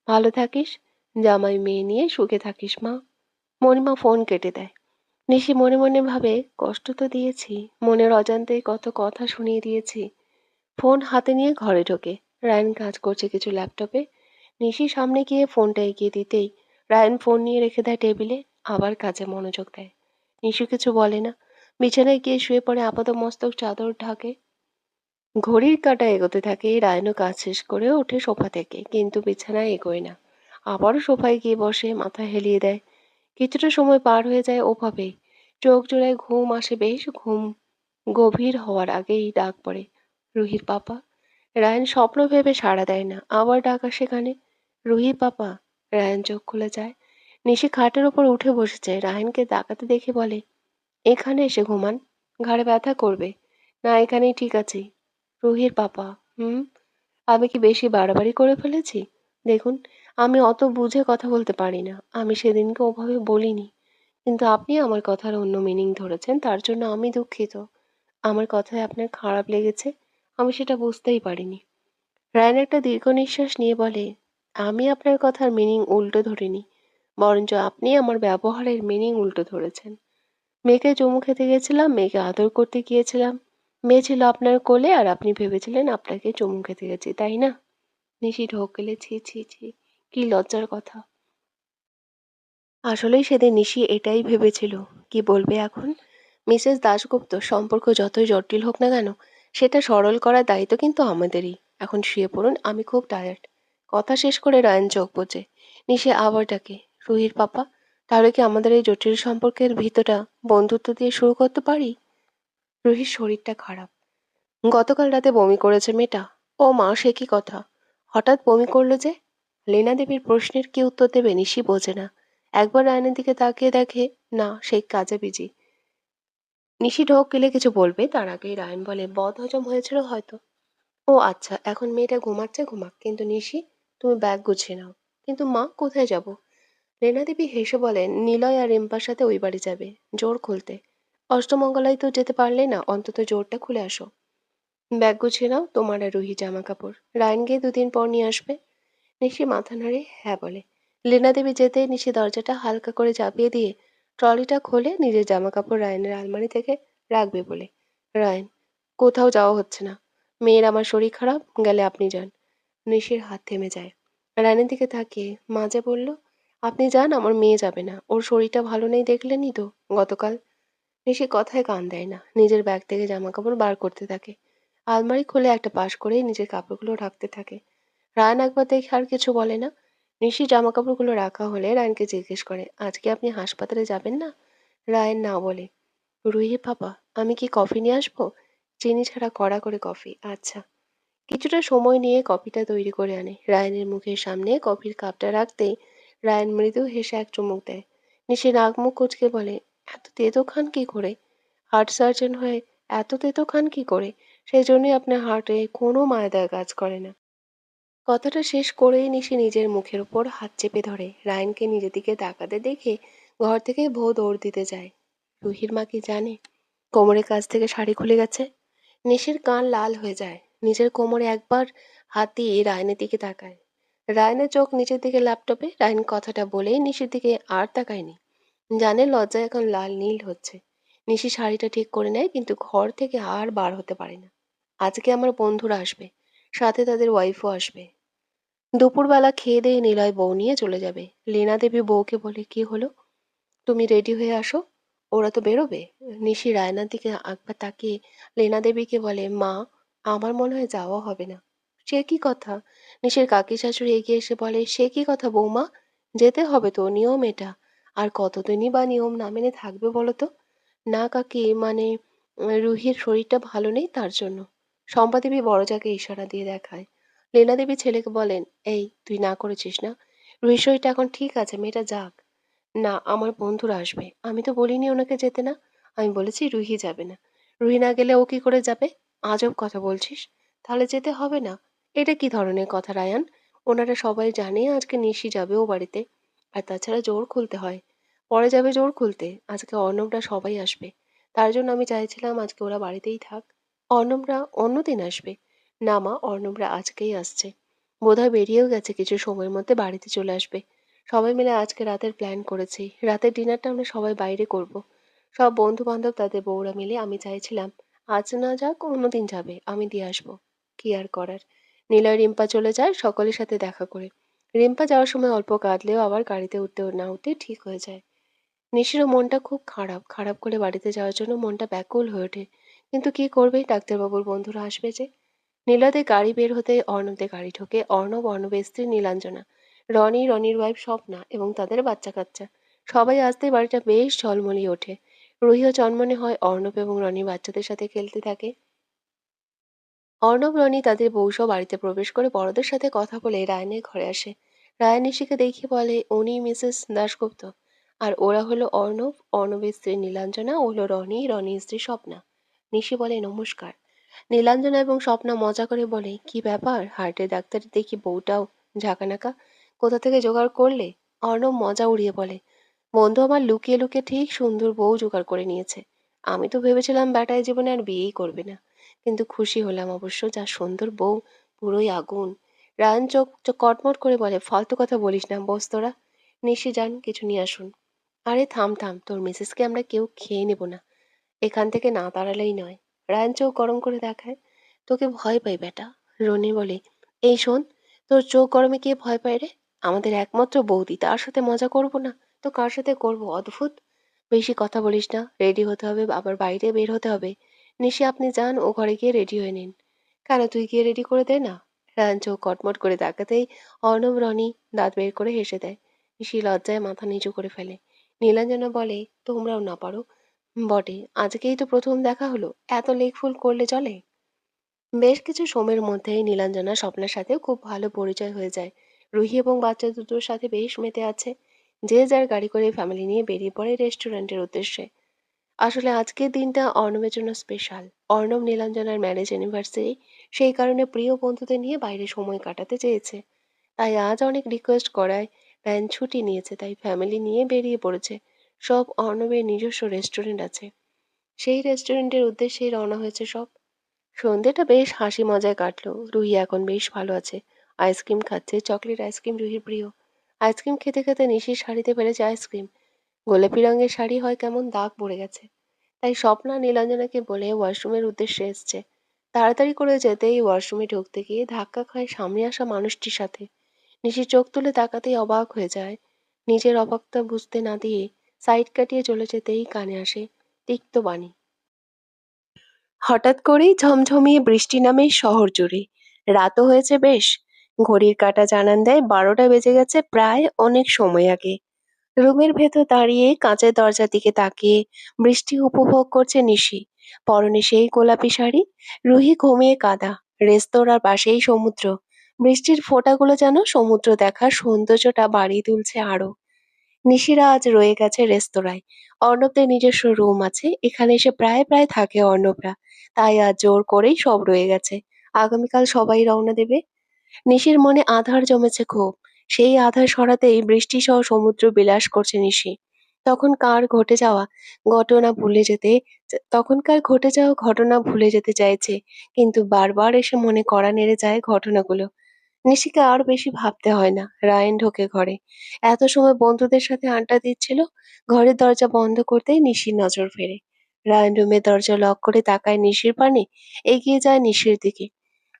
ভালো থাকিস। জামাই মেয়ে নিয়ে সুখে থাকিস মা। মণিমা ফোন কেটে দেয়। নিশি মনে মনে ভাবে, কষ্ট তো দিয়েছি, মনের অজান্তেই কত কথা শুনিয়ে দিয়েছি। ফোন হাতে নিয়ে ঘরে ঢোকে। রায়ান কাজ করছে কিছু ল্যাপটপে। নিশি সামনে গিয়ে ফোনটা এগিয়ে দিতেই রায়ান ফোন নিয়ে রেখে দেয় টেবিলে, আবার কাজে মনোযোগ দেয়। নিশি কিছু বলে না, বিছানায় গিয়ে শুয়ে পড়ে, আপাতমস্তক চাদর ঢাকে। ঘড়ির কাঁটা এগোতে থাকে, রায়ানও কাজ শেষ করে ওঠে সোফা থেকে, কিন্তু বিছানায় এগোয় না। আবারও সোফায় গিয়ে বসে, মাথা হেলিয়ে দেয়। কিছুটা সময় পার হয়ে যায় ওভাবেই। চোখ জোড়ায় ঘুম আসে বেশ, ঘুম গভীর হওয়ার আগেই ডাক পড়ে, রুহির পাপা। রায়ান স্বপ্ন ভেবে সাড়া দেয় না, আবার ডাক আসে কানে, রুহি পাপা। রায়ান চোখ খুলে যায়। নিশি খাটের ওপর উঠে বসেছে, রায়ানকে তাকাতে দেখে বলে, এখানে এসে ঘুমান, ঘাড়ে ব্যথা করবে। না, এখানেই ঠিক আছে। রুহির পাপা। হুম। আমি কি বেশি বাড়াবাড়ি করে ফেলেছি? দেখুন, আমি অত বুঝে কথা বলতে পারি না, আমি সেদিনকে ওভাবে বলিনি। কিন্তু আপনি আমার কথার অন্য মিনিং ধরেছেন, তার জন্য আমি দুঃখিত। আমার কথায় আপনার খারাপ লেগেছে, আমি সেটা বুঝতেই পারিনি। রায়ান একটা দীর্ঘ নিঃশ্বাস নিয়ে বলে, আমি আপনার কথার মিনিং উল্টো ধরিনি, বরঞ্চ আপনি আমার ব্যবহারের মিনিং উল্টো ধরেছেন। মেয়েকে চুমু খেতে গেছিলাম, মেয়েকে আদর করতে গিয়েছিলাম। মেয়ে ছিল আপনার কোলে আর আপনি ভেবেছিলেন আপনাকে চুমু খেতে গেছি, তাই না? নিশি ঢোক গেলে, ছি ছি ছি, কি লজ্জার কথা। আসলেই সেদিন নিশি এটাই ভেবেছিল। কি বলবে এখন? মিসেস দাশগুপ্ত, সম্পর্ক যতই জটিল হোক না কেন, সেটা সরল করার দায়িত্ব কিন্তু আমাদেরই। এখন শুয়ে পড়ুন, আমি খুব টায়ার্ড। কথা শেষ করে রায়ান চোখ বুজে। নিশি আবার ডাকে, রুহির পাপা। তাহলে কি আমাদের এই জটিল সম্পর্কের ভিতটা বন্ধুত্ব দিয়ে শুরু করতে পারি? রুহির শরীরটা খারাপ। গতকাল রাতে বমি করেছে মেয়েটা। ও মা, সে কি কথা! হঠাৎ বমি করলো যে? লীনা দেবীর প্রশ্নের কি উত্তর দেবে নিশি বোঝে না। একবার রায়নের দিকে তাকিয়ে দেখে, না, সে কাজে বিজি। নিশি ঢোক গেলে কিছু বলবে, তার আগেই রায়ন বলে, বদ হজম হয়েছিল হয়তো। ও আচ্ছা, এখন মেয়েটা ঘুমাচ্ছে, ঘুমাক, কিন্তু নিশি, তুমি ব্যাগ গুছিয়ে নাও। কিন্তু মা, কোথায় যাব? লীনা দেবী হেসে বলেন, নিলয় আর রিম্পার সাথে ওই বাড়ি যাবে, জোর খুলতে। অষ্টমঙ্গলায় তো যেতে পারলে না, অন্তত জোরটা খুলে আসো। ব্যাগ গুছিয়ে নাও, তোমার আর রুহি জামা কাপড় রায়ন গিয়ে 2 দিন পর নিয়ে আসবে। নিশি মাথা নাড়ে হ্যাঁ বলে। লীনা দেবী যেতেই নিশি দরজাটা হালকা করে চাপিয়ে দিয়ে ট্রলিটা খোলে, নিজের জামা কাপড় রায়নের আলমারি থেকে রাখবে বলে। রায়ন, কোথাও যাওয়া হচ্ছে না। মেয়ের আমার শরীর খারাপ, গেলে আপনি যান। নিশির হাত থেমে যায়। রায়নের দিকে তাকিয়ে মাঝে বলল, আপনি যান, আমার মেয়ে যাবে না, ওর শরীরটা ভালো নেই, দেখলেনই তো গতকাল। নিশি কথায় কান দেয় না, নিজের ব্যাগ থেকে জামা কাপড় বার করতে থাকে। আলমারি খুলে একটা পাশ করে নিজের কাপড়গুলো রাখতে থাকে। রায়ান একবার দেখে আর কিছু বলে না। নিশি জামা কাপড়গুলো রাখা হলে রায়ানকে জিজ্ঞেস করে, আজকে আপনি হাসপাতালে যাবেন না? রায়ান না বলে। রুহি পাপা, আমি কি কফি নিয়ে আসবো? চিনি ছাড়া কড়া করে কফি, আচ্ছা। কিছুটা সময় নিয়ে কফিটা তৈরি করে আনে, রায়ানের মুখের সামনে কফির কাপটা রাখতেই রায়ান মৃদু হেসে এক চুমুক দেয়। নিশি নাক মুখ কুঁচকে বলে, এত তেতো খান কি করে? হার্ট সার্জন হয়ে এত তেতো খান কি করে? সেই জন্যই আপনার হার্টে কোনো মায়াদার কাজ করে না। কথাটা শেষ করেই নিশি নিজের মুখের উপর হাত চেপে ধরে, রায়ানকে নিজের দিকে তাকাতে দেখে ঘর থেকে বউ দৌড় দিতে যায়। রুহির মা কি জানে কোমরের কাছ থেকে শাড়ি খুলে গেছে? নিশির কান লাল হয়ে যায়। নিজের কোমরে একবার হাত দিয়ে রায়নের দিকে তাকায়। রায়নের চোখ নিচের দিকে ল্যাপটপে। রায়ন কথাটা বলেই নিশির দিকে আর তাকায়নি। জানে লজ্জায় এখন লাল নীল হচ্ছে। নিশি শাড়িটা ঠিক করে নেয়, কিন্তু ঘর থেকে আর বার হতে পারে না। আজকে আমার বন্ধুরা আসবে, সাথে তাদের ওয়াইফও আসবে। দুপুরবেলা খেয়ে দিয়ে নিলয় বউ নিয়ে চলে যাবে। লীনা দেবী বউকে বলে, কি হলো, তুমি রেডি হয়ে আসো, ওরা তো বেরোবে। নিশি রায়নার দিকে একবার তাকিয়ে লীনা দেবীকে বলে, মা, আমার মনে হয় যাওয়া হবে না। সে কি কথা? নিশির কাকি শাশুড়ি এগিয়ে এসে বলে, সে কি কথা বৌমা, যেতে হবে তো, নিয়ম এটা। আর কতদিনই বা নিয়ম না মেনে থাকবে বলো তো? না কাকি, মানে রুহির শরীরটা ভালো নেই, তার জন্য। শম্পা দেবী বড়জাকে ইশারা দিয়ে দেখায়। লীনা দেবী ছেলেকে বলেন, এই তুই না করেছিস না? রুহির শরীরটা এখন ঠিক আছে, মেয়েটা যাক। না, আমার বন্ধুরা আসবে, আমি তো বলিনি ওনাকে যেতে না। আমি বলেছি রুহি যাবে না। রুহি না গেলে ও কি করে যাবে? আজব কথা বলছিস। তাহলে যেতে হবে না? এটা কি ধরনের কথা রায়ান? ওনারা সবাই জানে আজকে নিশি যাবে ও বাড়িতে। আর তাছাড়া জোর খুলতে হয়, পরে যাবে জোর খুলতে। আজকে অর্ণবরা সবাই আসবে, তার জন্য আমি চাইছিলাম আজকে ওরা বাড়িতেই থাক। অর্ণবরা অন্যদিন আসবে। না মা, অর্ণবরা আজকেই আসছে। বোধহয় বেরিয়েও গেছে, কিছু সময়ের মধ্যে বাড়িতে চলে আসবে। সবাই মিলে আজকে রাতের প্ল্যান করেছি, রাতের ডিনারটা আমরা সবাই বাইরে করব। সব বন্ধু বান্ধব তাদের বউরা মিলে। আমি চাইছিলাম আজ না যাক, অন্যদিন যাবে, আমি দিয়ে আসবো। কি আর করার। নিলয় রিম্পা চলে যায় সকলের সাথে দেখা করে। রিম্পা যাওয়ার সময় অল্প কাঁদলেও আবার গাড়িতে উঠতে না উঠতে ঠিক হয়ে যায়। নিশিরও মনটা খুব খারাপ, খারাপ করে বাড়িতে যাওয়ার জন্য মনটা ব্যাকুল হয়ে ওঠে। কিন্তু কি করবে, ডাক্তারবাবুর বন্ধুরা আসবে যে। নীলাদের গাড়ি বের হতেই অর্ণবদের গাড়ি ঢোকে। অর্ণব, অর্ণবের স্ত্রী নীলাঞ্জনা, রনি, রনির ওয়াইফ স্বপ্না এবং তাদের বাচ্চা কাচ্চা। সবাই আসতেই বাড়িটা বেশ ঝলমলিয়ে ওঠে। রুহিও চনমনে হয়, অর্ণব এবং রনি বাচ্চাদের সাথে খেলতে থাকে। অর্ণব, রনি তাদের বউসহ বাড়িতে প্রবেশ করে বড়দের সাথে কথা বলে রায়নের ঘরে আসে। রায়ান নিশিকে দেখে বলে, উনি মিসেস দাশগুপ্ত। আর ওরা হলো অর্ণব, অর্ণবের স্ত্রী নীলাঞ্জনা, ও হলো রনি, রনির স্ত্রী স্বপ্না। নিশি বলে, নমস্কার। নীলাঞ্জনা এবং স্বপ্না মজা করে বলে, কি ব্যাপার, হার্টের ডাক্তার দেখি বউটাও ঝাঁকানাকা, কোথা থেকে জোগাড় করলে? অর্ণব মজা উড়িয়ে বলে, বন্ধু আমার লুকিয়ে লুকিয়ে ঠিক সুন্দর বউ জোগাড় করে নিয়েছে। আমি তো ভেবেছিলাম বেটায় জীবনে আর বিয়েই করবে না, কিন্তু খুশি হলাম অবশ্য, যা সুন্দর বউ, পুরোই আগুন। রায়ান চোখ চোখ কটমট করে বলে, ফালতু কথা বলিস না, বস তোরা। নিশি, যান কিছু নিয়ে আসুন। আরে থাম থাম, তোর মিসেসকে আমরা কেউ খেয়ে নেব না, এখান থেকে না তাড়ালেই নয়। রায়ান চোখ গরম করে দেখায়, তোকে ভয় পাই বেটা। রনি বলে, এই শোন, তোর চোখ গরমে কে ভয় পায় রে? আমাদের একমাত্র বৌদি, তার সাথে মজা করব না তো কার সাথে করব, অদ্ভুত। বেশি কথা বলিস না, রেডি হতে হবে, আবার বাইরে বের হতে হবে। নিশি, আপনি যান, ও ঘরে গিয়ে রেডি হয়ে নিন। কেন, তুই গিয়ে রেডি করে দে না। রায়ান চোখ কটমট করে তাকাতেই অর্ণব, রনি দাঁত বের করে হেসে দেয়। নিশি লজ্জায় মাথা নিচু করে ফেলে। নীলাঞ্জনা বলে, তোমরাও না পারো? বটে, আজকেই তো প্রথম দেখা হলো, এত লেকফুল করলে চলে? বেশ কিছু সময়ের মধ্যেই নীলাঞ্জনা স্বপ্নার সাথেও খুব ভালো পরিচয় হয়ে যায়। রুহি এবং বাচ্চা দুটোর সাথে বেশ মেতে আছে। যে যার গাড়ি করে ফ্যামিলি নিয়ে বেরিয়ে পড়ে রেস্টুরেন্টের উদ্দেশ্যে। আসলে আজকের দিনটা অর্ণবের জন্য স্পেশাল। অর্ণব নীলাঞ্জনার ম্যারেজ অ্যানিভার্সারি, সেই কারণে প্রিয় বন্ধুদের নিয়ে বাইরে সময় কাটাতে চেয়েছে। তাই আজ অনেক রিকোয়েস্ট করায় প্যান ছুটি নিয়েছে, তাই ফ্যামিলি নিয়ে বেরিয়ে পড়েছে। সব অর্ণবের নিজস্ব রেস্টুরেন্ট আছে, সেই রেস্টুরেন্টের উদ্দেশ্যেই রওনা হয়েছে সব। সন্ধেটা বেশ হাসি মজায় কাটলো। রুহি এখন বেশ ভালো আছে, আইসক্রিম খাচ্ছে, চকলেট আইসক্রিম রুহির প্রিয়। আইসক্রিম খেতে খেতে নিশির শাড়িতে ফেলেছে আইসক্রিম। গোলাপি রঙের শাড়ি হয় কেমন দাগ পড়ে গেছে। তাই স্বপ্না নীলাঞ্জনাকে বলে ওয়াশরুমের উদ্দেশ্যে এসছে। তাড়াতাড়ি করে যেতেই ওয়াশরুমে ঢুকতে গিয়ে ধাক্কা খায় সামনে আসা মানুষটির সাথে। নিশি চোখ তুলে তাকাতেই অবাক হয়ে যায়। নিজের অবাকতা বুঝতে না দিয়ে সাইড কাটিয়ে চলে যেতেই কানে আসে তিক্ত বাণী। হঠাৎ করেই ঝমঝমিয়ে বৃষ্টি নামে শহর জুড়ে। রাতও হয়েছে বেশ। ঘড়ির কাঁটা জানান দেয় 12টা বেজে গেছে, প্রায় অনেক সময় আগে। রুমের ভেতর দাঁড়িয়ে কাঁচের দরজার দিকে তাকিয়ে বৃষ্টি উপভোগ করছে নিশি। পরনে সেই গোলাপি শাড়ি। রুহি ঘুমিয়ে কাঁদা। রেস্তোরাঁর পাশেই সমুদ্র। বৃষ্টির ফোঁটাগুলো যেন সমুদ্র দেখার সৌন্দর্যটা বাড়িয়ে তুলছে আরো। নিশিরা আজ রয়ে গেছে রেস্তোরাঁয়। অর্ণবদের নিজস্ব রুম আছে, এখানে এসে প্রায় প্রায় থাকে অর্ণবরা। তাই আজ জোর করেই সব রয়ে গেছে। আগামীকাল সবাই রওনা দেবে। নিশির মনে আঁধার জমেছে খুব। সেই আঁধার সরাতেই বৃষ্টি সহ সমুদ্র বিলাস করছে নিশি। তখন কার ঘটে যাওয়া ঘটনা ভুলে যেতে তখনকার ঘটে যাওয়া ঘটনা ভুলে যেতে চাইছে, কিন্তু বারবার এসে মনে কড়া নেড়ে যায় ঘটনাগুলো। নিশিকে আর বেশি ভাবতে হয় না। রায়ন ঢোকে ঘরে। এত সময় বন্ধুদের সাথে আড্ডা দিচ্ছিল। ঘরের দরজা বন্ধ করতেই নিশির নজর ফেরে। রায়ন রুমের দরজা লক করে তাকায় নিশির পানে, এগিয়ে যায় নিশির দিকে।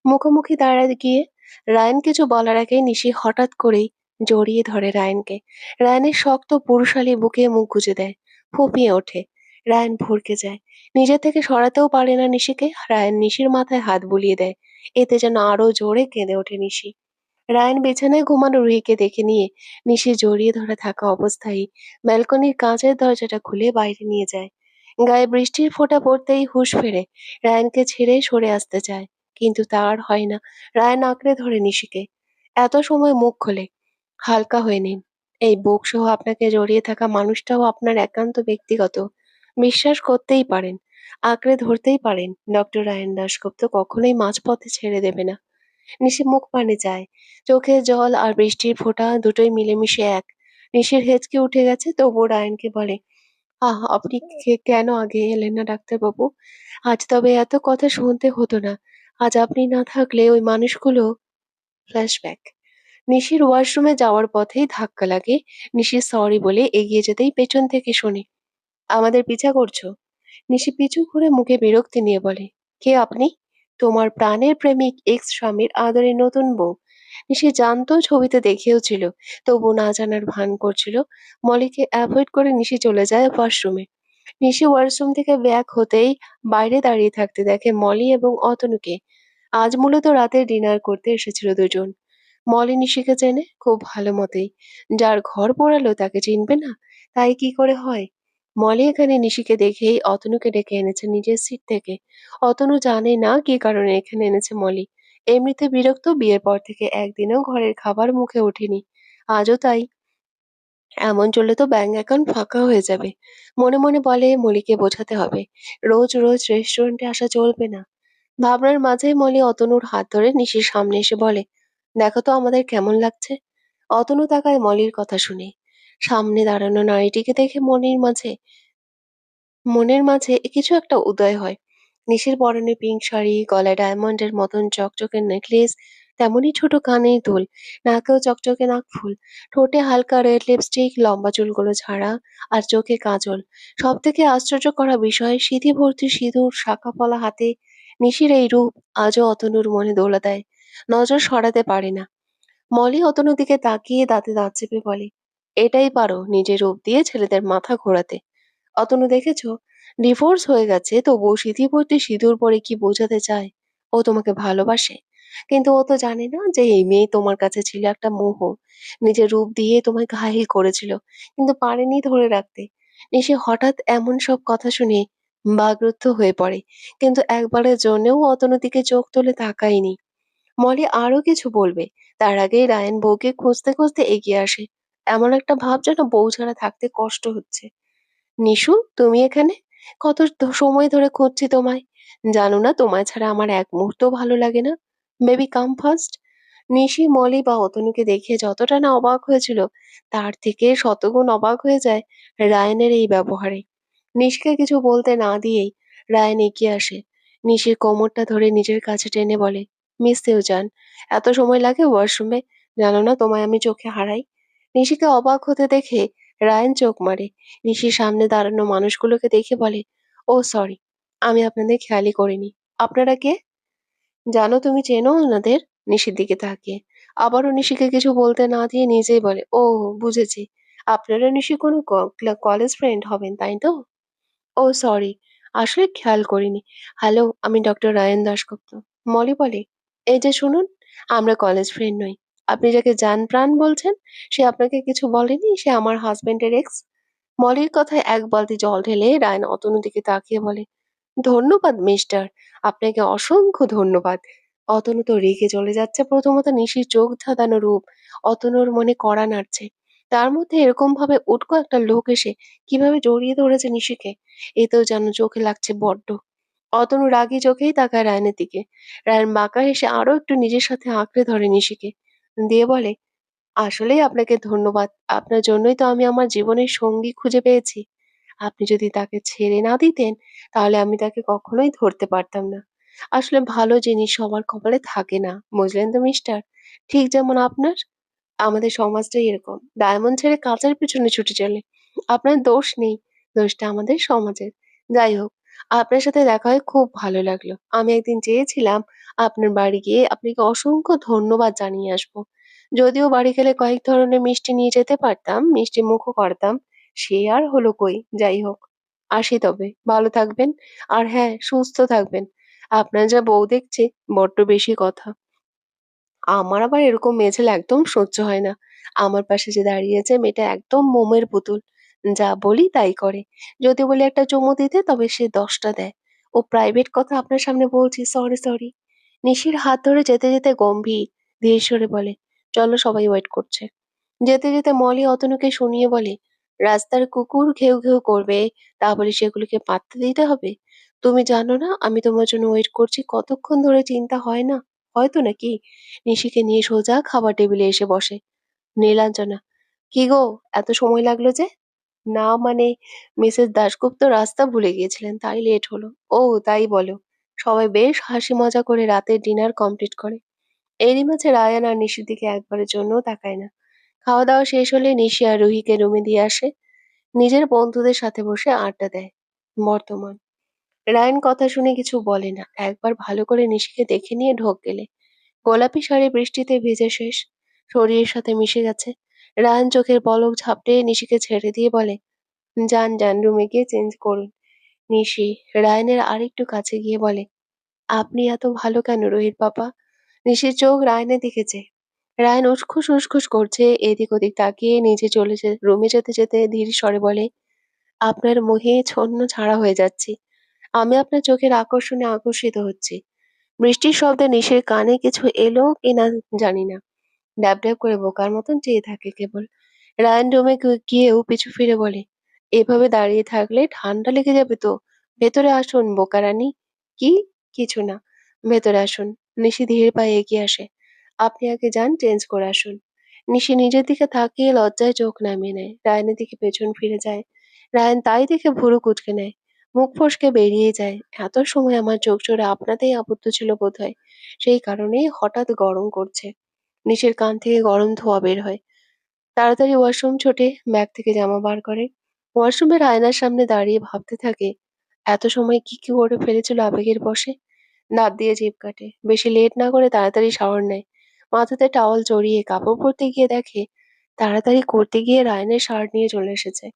মুখোমুখি দাঁড়ায় গিয়ে রায়ান কিছু বলার আগেই নিশি হঠাৎ করেই জড়িয়ে ধরে রায়ানকে। রায়ানের শক্ত পুরুষালী বুকে মুখ গুজে দেয়। ফুঁপিয়ে ওঠে। রায়ান ভড়কে যায়। নিজে থেকে সরাতেও পারে না নিশিকে। রায়ান নিশির মাথায় হাত বুলিয়ে দেয়। এতে যেন আরো জোরে কেঁদে ওঠে নিশি। রায়ান বিছানায় ঘুমানো রুহিকে দেখে নিয়ে নিশি জড়িয়ে ধরে থাকা অবস্থায় ব্যালকনির কাঁচের দরজাটা খুলে বাইরে নিয়ে যায়। গায়ে বৃষ্টির ফোঁটা পড়তেই হুঁশ ফেরে। রায়ানকে ছেড়ে সরে আসতে চায়, কিন্তু তার হয় না। রায়ান আঁকড়ে ধরে নিশিকে। এত সময় মুখ খোলে, হালকা হয়ে নিন। এই বুক সহ আপনাকে জড়িয়ে থাকা মানুষটাও আপনার একান্ত ব্যক্তিগত। বিশ্বাস করতেই পারেন, আঁকড়ে ধরতেই পারেন। ডক্টর রায়ান দাশগুপ্ত কখনোই মাঝপথে ছেড়ে দেবে না। নিশি মুখ পানে চায়। চোখের জল আর বৃষ্টির ফোঁটা দুটোই মিলেমিশে এক। নিশির হেঁচকে উঠে গেছে, তবুও রায়ানকে বলে, আপনি কেন আগে এলেন না ডাক্তারবাবু? আজ তবে এত কথা শুনতে হতো না। আজ আপনি না থাকলে ওই মানুষগুলো। ফ্ল্যাশব্যাক। নিশির ওয়াশরুমে যাওয়ার পথেই ধাক্কা লাগে। নিশি সরি বলে এগিয়ে যেতেই পেছন থেকে শোনে, আমাদের পিছা করছো? নিশি পিছু ঘুরে মুখে বিরক্তি নিয়ে বলে, কে আপনি? তোমার প্রাণের প্রেমিক, এক্স স্বামীর আদরের নতুন বউ। নিশি জানতো, ছবিতে দেখেও ছিল, তবু না জানার ভান করছিল। মলিকে অ্যাভয়েড করে নিশি চলে যায় ওয়াশরুমে। নিশি ওয়াশরুম থেকে ব্যাক হতেই বাইরে দাঁড়িয়ে থাকতে দেখে মলি এবং অতনুকে। আজ মূলত রাতে ডিনার করতে এসেছিল দুজন। মলি নিশিকে চেনে খুব ভালো মতেই। যার ঘর পোড়ালো তাকে চিনবে না? তাই কি করে হয়? মলি এখানে নিশিকে দেখেই অতনুকে ডেকে এনেছে নিজের সিট থেকে। অতনু জানে না কি কারণে এখানে এনেছে মলি। এমনিতে বিরক্ত, বিয়ের পর থেকে একদিনও ঘরের খাবার মুখে ওঠেনি। আজও তাই। এমন চললে তো ব্যাংক অ্যাকাউন্ট ফাঁকা হয়ে যাবে। মনে মনে বলে মলিকে বোঝাতে হবে, রোজ রোজ রেস্টুরেন্টে আসা চলবে না। ভাবনার মাঝেই মলি অতনুর হাত ধরে নিশির সামনে এসে বলে, দেখো তো আমাদের কেমন লাগছে। অতনু তাকায় মলির কথা শুনে। সামনে দাঁড়ানো নারীটিকে দেখে মনের মাঝে কিছু একটা উদয় হয়। নিশির পরনে পিঙ্ক শাড়ি, গলায় ডায়মন্ডের মতন চকচকে নেকলেস, তেমনি ছোট কানের দুল, নাকেও চকচকে নাকফুল, ঠোঁটে হালকা রেড লিপস্টিক, লম্বা চুলগুলো ঝাড়া, আর চোখে কাজল। সব থেকে আশ্চর্য করা বিষয়, সিঁথি ভর্তি সিঁদুর, শাঁখা পলা হাতে নিশির এই রূপ আজও অতনুর মনে দোলা দেয়। নজর সরাতে পারে না। মলি অতনুর দিকে তাকিয়ে দাঁতে দাঁত চেপে বলে, এটাই পারো নিজের রূপ দিয়ে ছেলেদের মাথা ঘোরাতে? অতনু, দেখেছো, ডিভোর্স হয়ে গেছে তবুও সিঁথিপট্টি সিঁদুর পরে কি বোঝাতে চায়? ও তোমাকে ভালোবাসে। কিন্তু ও তো জানে না যে এই মেয়ে তোমার কাছে ছিল একটা মোহ। নিজের রূপ দিয়ে তোমায় ঘায়েল করেছিল, কিন্তু পারেনি ধরে রাখতে। নিশি হঠাৎ এমন সব কথা শুনে বাকরুদ্ধ হয়ে পড়ে, কিন্তু একবারের জন্যও অতনুর দিকে চোখ তুলে তাকায়নি। মলি আরো কিছু বলবে, তার আগেই রায়ান বউকে খুঁজতে খুঁজতে এগিয়ে আসে। এমন একটা ভাব যেন বউ ছাড়া থাকতে কষ্ট হচ্ছে। নিশু, তুমি এখানে? সময় ধরে খুঁজছি তোমায়। জানো না তোমায় ছাড়া আমার এক মুহূর্তও ভালো লাগে না? Baby come first. Nishi Moli বা অতনুকে দেখে যতটা না অবাক হয়েছিল, তার থেকে শতগুণ অবাক হয়ে যায় রায়ানের এই ব্যবহারে। নিশিকে কিছু বলতে না দিয়েই রায়ান এগিয়ে আসে। নিশির কোমরটা ধরে নিজের কাছে টেনে বলে, মিস জান, এত সময় লাগে ওয়াশরুমে? জানো না তোমায় আমি চোখে হারাই? নিশিকে অবাক হতে দেখে রায়ান চোখ মারে। নিশির সামনে দাঁড়ানো মানুষগুলোকে দেখে বলে, ও সরি, আমি আপনাদের খেয়ালই করিনি। আপনারা কে? জানো, তুমি চেনো ওনাদের? নিশির দিকে তাকিয়ে আবারও নিশিকে কিছু বলতে না দিয়ে নিজেই বলে, ও বুঝেছি, আপনারা নিশি কোনো কলেজ ফ্রেন্ড হবেন, তাই তো? ও সরি, আসলে খেয়াল করিনি। হ্যালো, আমি ডক্টর রায়ান দাশগুপ্ত। মলি বলে, এই যে শুনুন, আমরা কলেজ ফ্রেন্ড নই। আপনি যাকে জান প্রাণ বলছেন, সে আপনাকে কিছু বলেনি? সে আমার হাজবেন্ডের এক্স। মলির কথায় এক বালতি জল ঢেলে রায়ন অতনুর দিকে তাকিয়ে বলে, ধন্যবাদ মিস্টার, আপনাকে অসংখ্য ধন্যবাদ। অতনু তো রেগে চলে যাচ্ছে। প্রথমত নিশির চোখ ধাঁধানো রূপ অতনুর মনে কড়া নাড়ছে। তার মধ্যে এরকম ভাবে উটকো একটা লোক এসে কিভাবে জড়িয়ে ধরেছে নিশিকে, এতেও যেন চোখে লাগছে বড্ড। অতনু রাগী চোখেই তাকায় রায়নের দিকে। রায়ন বাঁকা হেসে আরো একটু নিজের সাথে আঁকড়ে ধরে নিশিকে, দিয়ে বলে, আসলেই আপনাকে ধন্যবাদ। আপনার জন্যই তো আমি আমার জীবনের সঙ্গী খুঁজে পেয়েছি। আপনি যদি তাকে ছেড়ে না দিতেন, তাহলে আমি তাকে কখনোই ধরতে পারতাম না। আসলে ভালো জিনিস সবার কপালে থাকে না, বুঝলেন তো মিস্টার? ঠিক যেমন আপনার। আমাদের সমাজটাই এরকম, ডায়মন্ড ছেড়ে কাঁচার পেছনে ছুটে চলে। আপনার দোষ নেই, দোষটা আমাদের সমাজের। যাই হোক, আপনার সাথে দেখা হয়ে খুব ভালো লাগলো। আমি একদিন চেয়েছিলাম আপনার বাড়ি গিয়ে আপনাকে অসংখ্য ধন্যবাদ জানিয়ে আসবো। যদিও বাড়ি গেলে কয়েক ধরনের মিষ্টি নিয়ে যেতে পারতাম, মিষ্টি মুখও করতাম, সে আর হলো কই। যাই হোক, আসি তবে। ভালো থাকবেন। আর হ্যাঁ, সুস্থ থাকবেন। আপনার যা বউ দেখছি, বড্ড বেশি কথা। আমার আবার এরকম মেয়ে ছেলে একদম সহ্য হয় না। আমার পাশে যে দাঁড়িয়েছে মেয়েটা একদম মোমের পুতুল। যা বলি তাই করে। যদি বলি একটা চুমু দিতে, তবে সে 10টা দেয়। ও প্রাইভেট কথা আপনার সামনে বলছি, সরি সরি। নিশির হাত ধরে যেতে যেতে গম্ভীর ধীর সুরে বলে, চলো, সবাই ওয়েট করছে। যেতে যেতে মলি অতনুকে শুনিয়ে বলে, রাস্তার কুকুর ঘেউ ঘেউ করবে, তা বলে সেগুলোকে পাত্তা দিতে হবে? তুমি জানো না আমি তোমার জন্য ওয়েট করছি কতক্ষণ ধরে? চিন্তা হয় না? হয়তো নাকি? নিশিকে নিয়ে সোজা খাবার টেবিলে এসে বসে। নীলাঞ্জনা, কি গো, এত সময় লাগলো যে? না মানে, মিসেস দাশগুপ্ত রাস্তা ভুলে গিয়েছিলেন, তাই লেট হলো। ও, তাই বলো। সবাই বেশ হাসি মজা করে রাতের ডিনার কমপ্লিট করে। এরই মাঝে রায়ান আর নিশির দিকে একবারের জন্যও তাকায় না। খাওয়া দাওয়া শেষ হলে নিশি আর রুহিকে রুমে দিয়ে আসে। নিজের বন্ধুদের সাথে বসে আড্ডা দেয়। বর্তমান। রায়ান কথা শুনে কিছু বলে না, একবার ভালো করে নিশিকে দেখে নিয়ে ঢোক গেলে গোলাপি শাড়ি বৃষ্টিতে ভিজে শেষ, শরীরের সাথে মিশে গেছে। রায়ান চোখের পলক ঝাপটে নিশিকে ছেড়ে দিয়ে বলে, যান যান, রুমে গিয়ে চেঞ্জ করুন। নিশি রায়ানের আরেকটু কাছে গিয়ে বলে, আপনি এত ভালো কেন রোহিত বাবা? নিশির চোখ রায়ানের দিকে চেয়ে। রায়ান উসখুস উসখুস করছে, এদিক ওদিক তাকিয়ে নিচে চলে রুমে যেতে যেতে ধীর স্বরে বলে, আপনার মোহে ছন্ন ছাড়া হয়ে যাচ্ছি। আমি আপনার চোখের আকর্ষণে আকর্ষিত হচ্ছি। বৃষ্টির শব্দে নিশির কানে কিছু এলো কিনা জানি না, ড্যাব ড্যাব করে বোকার মতন চেয়ে থাকে কেবল। রায়ান রুমে গিয়েও পিছু ফিরে বলে, এভাবে দাঁড়িয়ে থাকলে ঠান্ডা লেগে যাবে তো। ভেতরে আসুন বোকা রানী। কি? কিছু না, ভেতরে আসুন। নিশি ধীর পায়ে এগিয়ে আসে। আপনি আগে যান, চেঞ্জ করে আসুন। নিশি নিজের দিকে তাকিয়ে লজ্জায় চোখ নামিয়ে নেয়, রায়ানের দিকে পেছন ফিরে যায়। রায়ান তাই দেখে ভুরু কুঁচকে নেয়, মুখ ফসকে বেরিয়ে যায়। এত সময় আমার চোখ জোড়া আপনাতেই আবদ্ধ ছিল বোধহয়, সেই কারণেই হঠাৎ গরম করছে। নিচের কান থেকে গরম ধোঁয়া বের হয়। তাড়াতাড়ি ওয়াশরুম ছোটে, ব্যাগ থেকে জামা বার করে। ওয়াশরুমের আয়নার সামনে দাঁড়িয়ে ভাবতে থাকে, এত সময় কি কি করে ফেলেছিল আবেগের বশে। দাঁত দিয়ে জিভ কাটে, বেশি লেট না করে তাড়াতাড়ি শাওয়ার নেয়। মাথাতে টাওয়াল জড়িয়ে কাপড় পরতে গিয়ে দেখে, তাড়াতাড়ি করতে গিয়ে রায়নের শার্ট নিয়ে চলে এসেছে।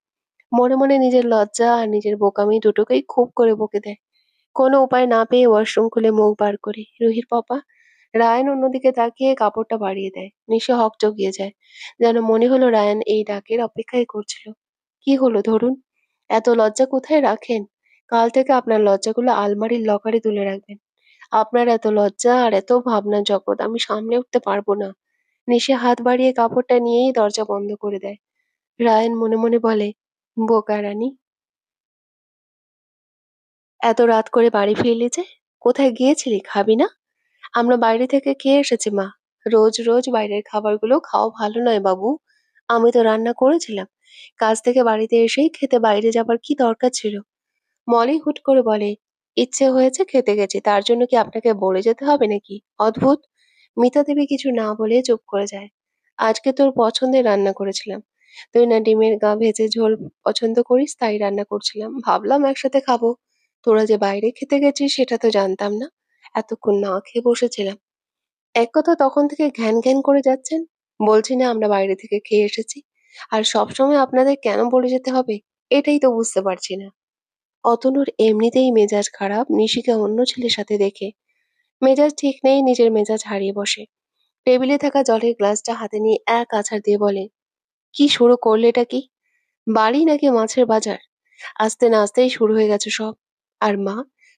মনে মনে নিজের লজ্জা আর নিজের বোকামি দুটোকেই খুব করে বকে দেয়। কোনো উপায় না পেয়ে ওয়াশরুম খুলে মুখ বার করি, রুহির পাপা। রায়ান অন্যদিকে তাকিয়ে কাপড়টা বাড়িয়ে দেয়। নিশে হকচকিয়ে যায়, যেন মনে হলো রায়ান এই ডাকের অপেক্ষাই করছিল। কি হলো ধরুন, এত লজ্জা কোথায় রাখেন? কাল থেকে আপনার লজ্জাগুলো আলমারির লকারে তুলে রাখবেন। আপনার এত লজ্জা আর এত ভাবনা জগৎ আমি সামলে উঠতে পারবো না। নিশে হাত বাড়িয়ে কাপড়টা নিয়েই দরজা বন্ধ করে দেয়। রায়ান মনে মনে বলে, বোকা রানী, এত রাত করে বাড়ি ফিরলি যে? কোথায় গিয়েছিলি, খাবি না? আমরা বাইরে থেকে খেয়ে এসেছি মা। রোজ রোজ বাইরের খাবারগুলো খাওয়া ভালো নয় বাবু। আমি তো রান্না করেছিলাম। কাজ থেকে বাড়িতে এসেই খেতে বাইরে যাবার কি দরকার ছিল? মলি হুট করে বলে, ইচ্ছে হয়েছে খেতে গেছি, তার জন্য কি আপনাকে বলে যেতে হবে নাকি? অদ্ভুত। মিতা দেবী কিছু না বলে চুপ করে যায়। আজকে তোর পছন্দের রান্না করেছিলাম। তুই না ডিমের গা ভেজে ঝোল পছন্দ করিস, তাই রান্না করছিলাম, ভাবলাম একসাথে খাবো। তোরা যে বাইরে খেতে গেছিস সেটা তো জানতাম না। এতক্ষণ না খেয়ে বসেছিলাম। এক কথা তখন থেকে ঘ্যান ঘ্যান করে যাচ্ছেন। বলছি না আমরা বাইরে থেকে খেয়ে এসেছি, আর সবসময় আপনাদের কেন বলে যেতে হবে, এটাই তো বুঝতে পারছি না। অতনুর এমনিতেই মেজাজ খারাপ নিশিকে অন্য ছেলের সাথে দেখে। মেজাজ ঠিক নেই, নিজের মেজাজ হারিয়ে বসে। টেবিলে থাকা জলের গ্লাসটা হাতে নিয়ে এক আছাড় দিয়ে বলে, কি শুরু করলে এটা কি? বাড়ি নাকি মাছের বাজার? আস্তে না আস্তেই শুরু হয়ে গেছে সব। আর মা,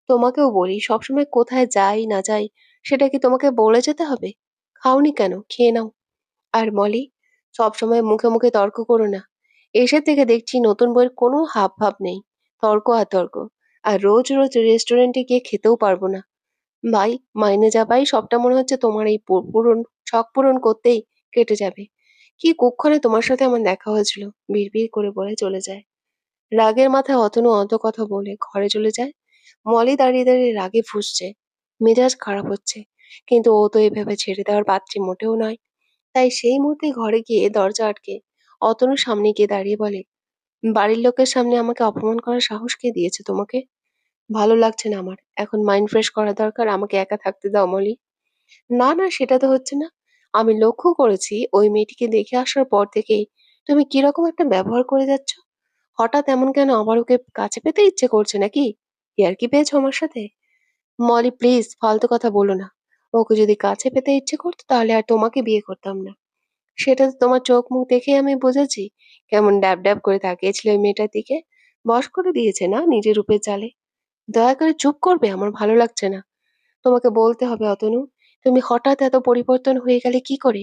তোমাকেও বলি, সবসময় কোথায় যাই না যাই সেটা কি তোমাকে বলে যেতে হবে? খাওনি কেন, খেয়ে নাও। আর মলি, সবসময় মুখে মুখে তর্ক করো না। এসে থেকে দেখছি নতুন বইয়ের কোনো হাব ভাব নেই। তর্ক আর তর্ক। আর রোজ রোজ রেস্টুরেন্টে গিয়ে খেতেও পারবো না। ভাই, মাইনে যা পাই সবটা মনে হচ্ছে তোমার এই পূরণ, শখ পূরণ করতেই কেটে যাবে। কি কুক্ষণে তোমার সাথে আমার দেখা হয়েছিল, বিড়বিড় করে বলে চলে যায়। রাগের মাথায় অতনু অত কথা বলে ঘরে চলে যায়। মলি দাঁড়িয়ে দাঁড়িয়ে রাগে ফুঁসছে, মেজাজ খারাপ হচ্ছে। কিন্তু ও তো এভাবে ছেড়ে দেওয়ার পাত্রী মোটেও নয়। তাই সেই মুহূর্তে ঘরে গিয়ে দরজা আটকে অতনুর সামনে গিয়ে দাঁড়িয়ে বলে, বাড়ির লোকের সামনে আমাকে অপমান করার সাহস কে দিয়েছে তোমাকে? ভালো লাগছে না আমার, এখন মাইন্ড ফ্রেশ করা দরকার, আমাকে একা থাকতে দাও মলি। না না, সেটা তো হচ্ছে না। আমি লক্ষ্য করেছি ওই মেয়েটিকে দেখে আসার পর থেকেই তুমি কিরকম একটা ব্যবহার করে যাচ্ছ। হঠাৎ এমন কেন, আমার ওকে কাছে পেতে ইচ্ছে করছে নাকি? ইয়ার্কি পেয়েছো আমার সাথে? মলি প্লিজ ফালতু কথা বলো না। ওকে যদি কাছে পেতে ইচ্ছে করতো তাহলে আর তোমাকে বিয়ে করতাম না। সেটা তো তোমার চোখ মুখ দেখেই আমি বুঝেছি। কেমন ড্যাব ড্যাব করে তাকিয়েছিল ওই মেয়েটার দিকে। বশ করে দিয়েছে না নিজের রূপের জালে। দয়া করে চুপ করবে, আমার ভালো লাগছে না। তোমাকে বলতে হবে অতনু, তুমি হঠাৎ এত পরিবর্তন হয়ে গেলে কি করে?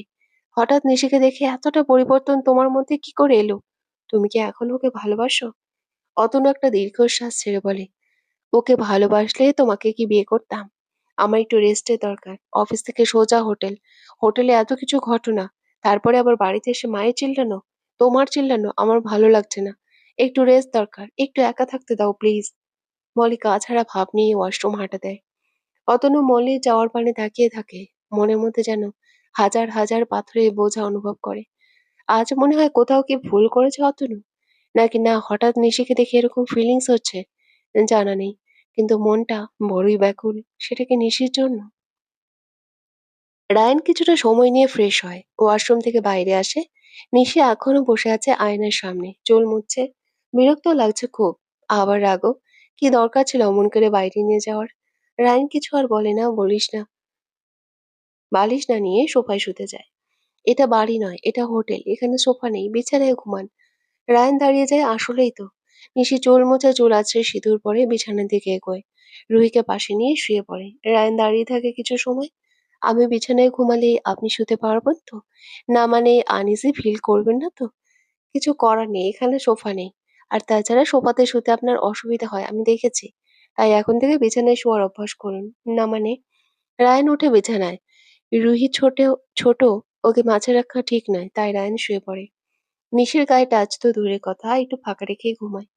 হঠাৎ নিশিকে দেখে এতটা পরিবর্তন তোমার মধ্যে কি করে এলো? তুমি কি এখন ওকে ভালোবাসো? অতনু একটা দীর্ঘশ্বাস ছেড়ে বলে, ওকে ভালোবাসলে তোমাকে কি বিয়ে করতাম? আমার একটু রেস্টের দরকার। অফিস থেকে সোজা হোটেল, হোটেলে এত কিছু ঘটনা, তারপরে আবার বাড়িতে এসে মায়ের চিল্লানো, তোমার চিল্লানো, আমার ভালো লাগছে না। একটু রেস্ট দরকার, একটু একা থাকতে দাও প্লিজ। মল্লিকা ছাড়া ভাব নিয়ে ওয়াশরুম হাঁটা দেয়। অতনু মল্লির যাওয়ার পানে তাকিয়ে থাকে, মনের মধ্যে যেন হাজার হাজার পাথরের বোঝা অনুভব করে। আজ মনে হয় কোথাও কি ভুল করেছে অতনু, নাকি না হঠাৎ নিশিকে দেখে এরকম ফিলিংস হচ্ছে, জানা নেই। কিন্তু মনটা বড়ই ব্যাকুল, সেটা কি নিশির জন্য? রায়ান কিছুটা সময় নিয়ে ফ্রেশ হয়, ওয়াশরুম থেকে বাইরে আসে। নিশি এখনো বসে আছে আয়নার সামনে, চুল মুছছে। বিরক্ত লাগছে খুব, আবার রাগও। কি দরকার ছিল অমন করে বাইরে নিয়ে যাওয়ার? রায়ান কিছু আর বলে না, বালিশ না নিয়ে সোফায় শুতে যায়। এটা বাড়ি নয়, এটা হোটেল, এখানে সোফা নেই, বিছানায় ঘুমান। রায়ান দাঁড়িয়ে যায়, আসলেই তো। নিশি চুল মোছা, চুল আছড়ে সিঁদুর পরে বিছানার দিকে এগোয়। রুহিকে পাশে নিয়ে শুয়ে পড়ে। রায়ান দাঁড়িয়ে থাকে কিছু সময়। আমি বিছানায় ঘুমালে আপনি শুতে পারবেন তো? না মানে আনইজি ফিল করবেন না তো? কিছু করার নেই, এখানে সোফা নেই। আর তাছাড়া সোফাতে শুতে আপনার অসুবিধা হয়, আমি দেখেছি। তাই এখন থেকে বিছানায় শোয়ার অভ্যাস করুন। না মানে? রায়ান উঠে বিছানায়। রুহি ছোট, ওকে মাঝে রাখা ঠিক নয়, তাই রায়ান শুয়ে পড়ে। নিশির গায়ে টাচ তো দূরের কথা, একটু ফাঁকা রেখেই ঘুমায়।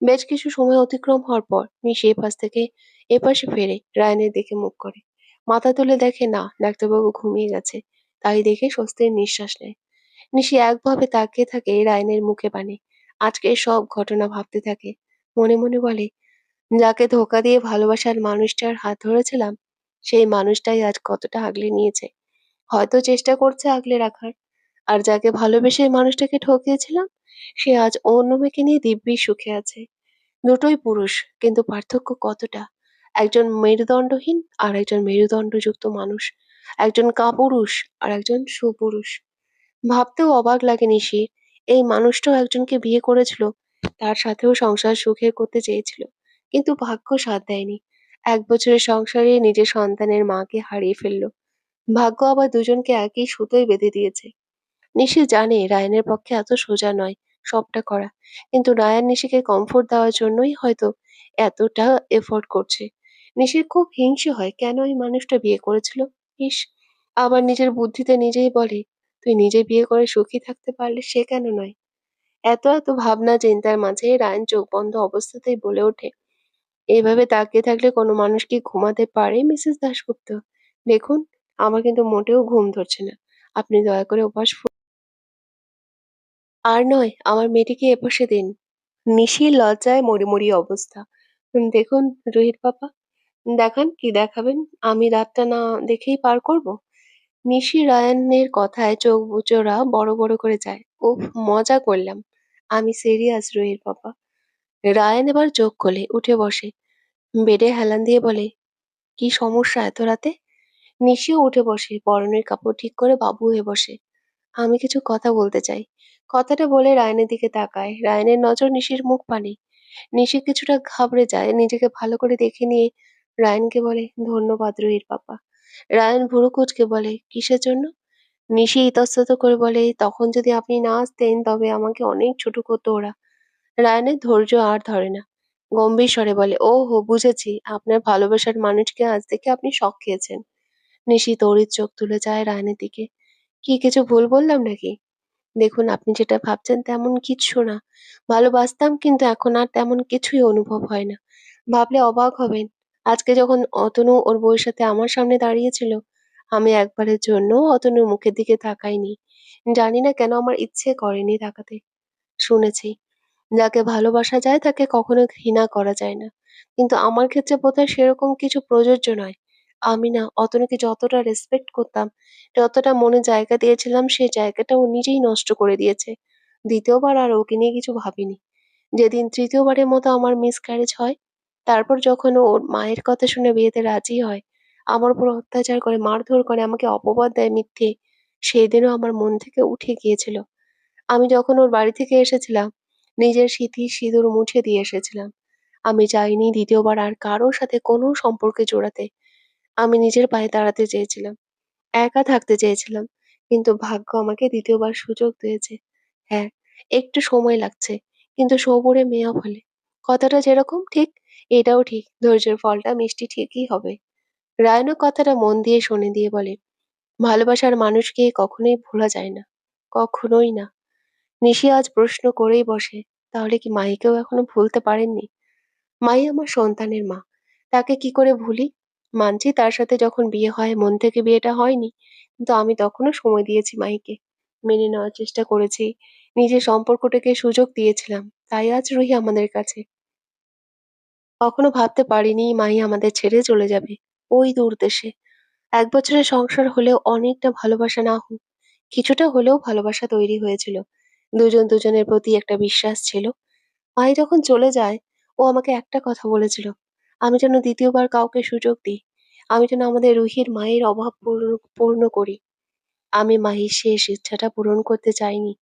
বেশ কিছু সময় অতিক্রম হওয়ার পর নিশি এপাশ থেকে এপাশে ফেরে রায়ানের দিকে মুখ করে। মাথা তুলে দেখে না, ডাক্তারবাবু ঘুমিয়ে গেছে। তাই দেখে স্বস্তির নিঃশ্বাস নেয়। নিশি একভাবে তাকিয়ে থাকে রায়ানের মুখে পানে। আজকের সব ঘটনা ভাবতে থাকে। মনে মনে বলে, যাকে ধোকা দিয়ে ভালোবাসার মানুষটার হাত ধরেছিলাম, সেই মানুষটাই আজ কতটা আগলে নিয়েছে। হয়তো চেষ্টা করছে আগলে রাখার। আর যাকে ভালোবেসে মানুষটাকে ঠকিয়েছিলাম, সে আজ অন্য মেয়েকে নিয়ে দিব্যি সুখে আছে। দুটোই পুরুষ, কিন্তু পার্থক্য কতটা! একজন মেরুদণ্ডহীন আর একজন মেরুদণ্ডযুক্ত মানুষ। একজন কাপুরুষ আর একজন সুপুরুষ। ভাবতেও অবাক লাগে নিশির। এই মানুষটাও একজনকে বিয়ে করেছিল, তার সাথেও সংসার সুখের করতে চেয়েছিল। কিন্তু ভাগ্য সাথ দেয়নি। ১ বছরের সংসারে নিজের সন্তানের মাকে হারিয়ে ফেলল। ভাগ্য আবার দুজনকে একই সুতোয় বেঁধে দিয়েছে। নিশি জানে রায়ানের পক্ষে এত সোজা নয় সবটা করা। কিন্তু রায়ান নিশিকে কমফোর্ট দেওয়ার জন্যই হয়তো এতটা এফোর্ট করছে। নিশির খুব হিংসে হয়, কেন এই মানুষটা বিয়ে করেছিল। ইস! আবার নিজের বুদ্ধিতে নিজেই বলে, তুই নিজে বিয়ে করে সুখী থাকতে পারলে সে কেন নয়? এত ভাবনা চিন্তার মাঝে রায়ান চোখ বন্ধ অবস্থাতেই বলে ওঠে, এইভাবে তাকিয়ে থাকলে কোনো মানুষ কি ঘুমাতে পারে মিসেস দাশগুপ্ত? দেখুন, আমার কিন্তু মোটেও ঘুম ধরছে না। আপনি দয়া করে ওপাশ আর নয়, আমার মেয়েটিকে এপাশে দিন। নিশির লজ্জায় মরি অবস্থা। দেখুন রুহির পাপা, দেখান কি দেখাবেন? আমি রাতটা না দেখেই পার করব? নিশি রায়ানের কথায় চোখ জোড়া বড় করে যায়। উফ, মজা করলাম। আমি সিরিয়াস রুহির পাপা। রায়ান এবার চোখ খোলে, উঠে বসে। বেডে হেলান দিয়ে বলে, কি সমস্যা এত রাতে? নিশিও উঠে বসে, পরনের কাপড় ঠিক করে বাবু হয়ে বসে। আমি কিছু কথা বলতে চাই। কথাটা বলে রায়ানের দিকে তাকায়। রায়ানের নজর নিশির মুখ পানে। নিশি কিছুটা ঘাবড়ে যায়, নিজেকে ভালো করে দেখে নিয়ে রায়ানকে বলে, ধন্যবাদ রুহির পাপা। রায়ান ভুরু কুঁচকে বলে, কিসের জন্য? নিশি ইতস্তত করে বলে, তখন যদি আপনি না আসতেন তবে আমাকে অনেক ছোট করতো ওরা। রায়ানের ধৈর্য আর ধরে না। গম্ভীর স্বরে বলে, ও হো, বুঝেছি, আপনার ভালোবাসার মানুষকে আজ থেকে আপনি শক খেয়েছেন। নিশি তড়িৎ চোখ তুলে যায় রায়ানের দিকে। কি কিছু ভুল বললাম নাকি? দেখুন, আপনি যেটা ভাবছেন তেমন কিচ্ছু না। ভালোবাসতাম, কিন্তু এখন আর তেমন কিছুই অনুভব হয় না। ভাবলে অবাক হবেন। আজকে যখন অতনু ওর বউয়ের সাথে আমার সামনে দাঁড়িয়েছিল, আমি একবারের জন্যও অতনুর মুখের দিকে তাকাইনি। জানি না কেন আমার ইচ্ছে করেনি তাকাতে। শুনেছি, যাকে ভালোবাসা যায় তাকে কখনো ঘৃণা করা যায় না। কিন্তু আমার ক্ষেত্রে বোধহয় সেরকম কিছু প্রযোজ্য নয়। আমি না অতনুকে যতটা রেসপেক্ট করতাম, যতটা মনে জায়গা দিয়েছিলাম, সেই জায়গাটা ও নিজেই নষ্ট করে দিয়েছে। দ্বিতীয়বার আর ওকে নিয়ে কিছু ভাবিনি। যেদিন তৃতীয়বারের মতো আমার মিসক্যারেজ হয়, তারপর যখন ও ওর মায়ের কথা শুনে বিয়েতে রাজি হয়, আমার উপর অত্যাচার করে, মারধর করে, আমাকে অপবাদ দেয় মিথ্যে, সেদিনও আমার মন থেকে উঠে গিয়েছিল। আমি যখন ওর বাড়ি থেকে এসেছিলাম, নিজের স্মৃতির সিঁদুর মুছে দিয়ে এসেছিলাম। আমি চাইনি দ্বিতীয়বার আর কারো সাথে কোনো সম্পর্কে জড়াতে। আমি নিজের পায়ে দাঁড়াতে চেয়েছিলাম। একা থাকতে চেয়েছিলাম। কিন্তু ভাগ্য আমাকে দ্বিতীয়বার সুযোগ দিয়েছে। হ্যাঁ, একটু সময় লাগছে। কিন্তু সবুরে মেয়া ফলে। কথাটা যেরকম ঠিক, এটাও ঠিক। ধৈর্যের ফলটা মিষ্টি ঠিকই হবে। রায়নও কথাটা মন দিয়ে শুনে দিয়ে বলে, ভালোবাসার মানুষকে কখনোই ভোলা যায় না। কখনোই না। নিশি আজ প্রশ্ন করেই বসে, তাহলে কি মাহিকেও এখনো ভুলতে পারেননি? মাহি আমার সন্তানের মা। তাকে কি করে ভুলি? মানছি তার সাথে যখন বিয়ে হয় মন থেকে বিয়েটা হয়নি। কিন্তু আমি তখনও সময় দিয়েছি মাহিকে। মেনে নেওয়ার চেষ্টা করেছি। নিজের সম্পর্কটাকে সুযোগ দিয়েছিলাম। তাই আজ রুহি আমাদের কাছে। কখনো ভাবতে পারিনি মাহি আমাদের ছেড়ে চলে যাবে। ওই দূর দেশে। ১ বছরের সংসার হলেও অনেকটা ভালোবাসা না হোক, কিছুটা হলেও ভালোবাসা তৈরি হয়েছিল। দুজন দুজনের প্রতি একটা বিশ্বাস ছিল। মাই যখন চলে যায়, ও আমাকে একটা কথা বলেছিল, আমি যেন ২য় বার কাউকে সুযোগ দিই। আমি যেন আমাদের রুহির মায়ের অভাব পূর্ণ করি। আমি মাহির শেষ ইচ্ছাটা পূরণ করতে চাইনি।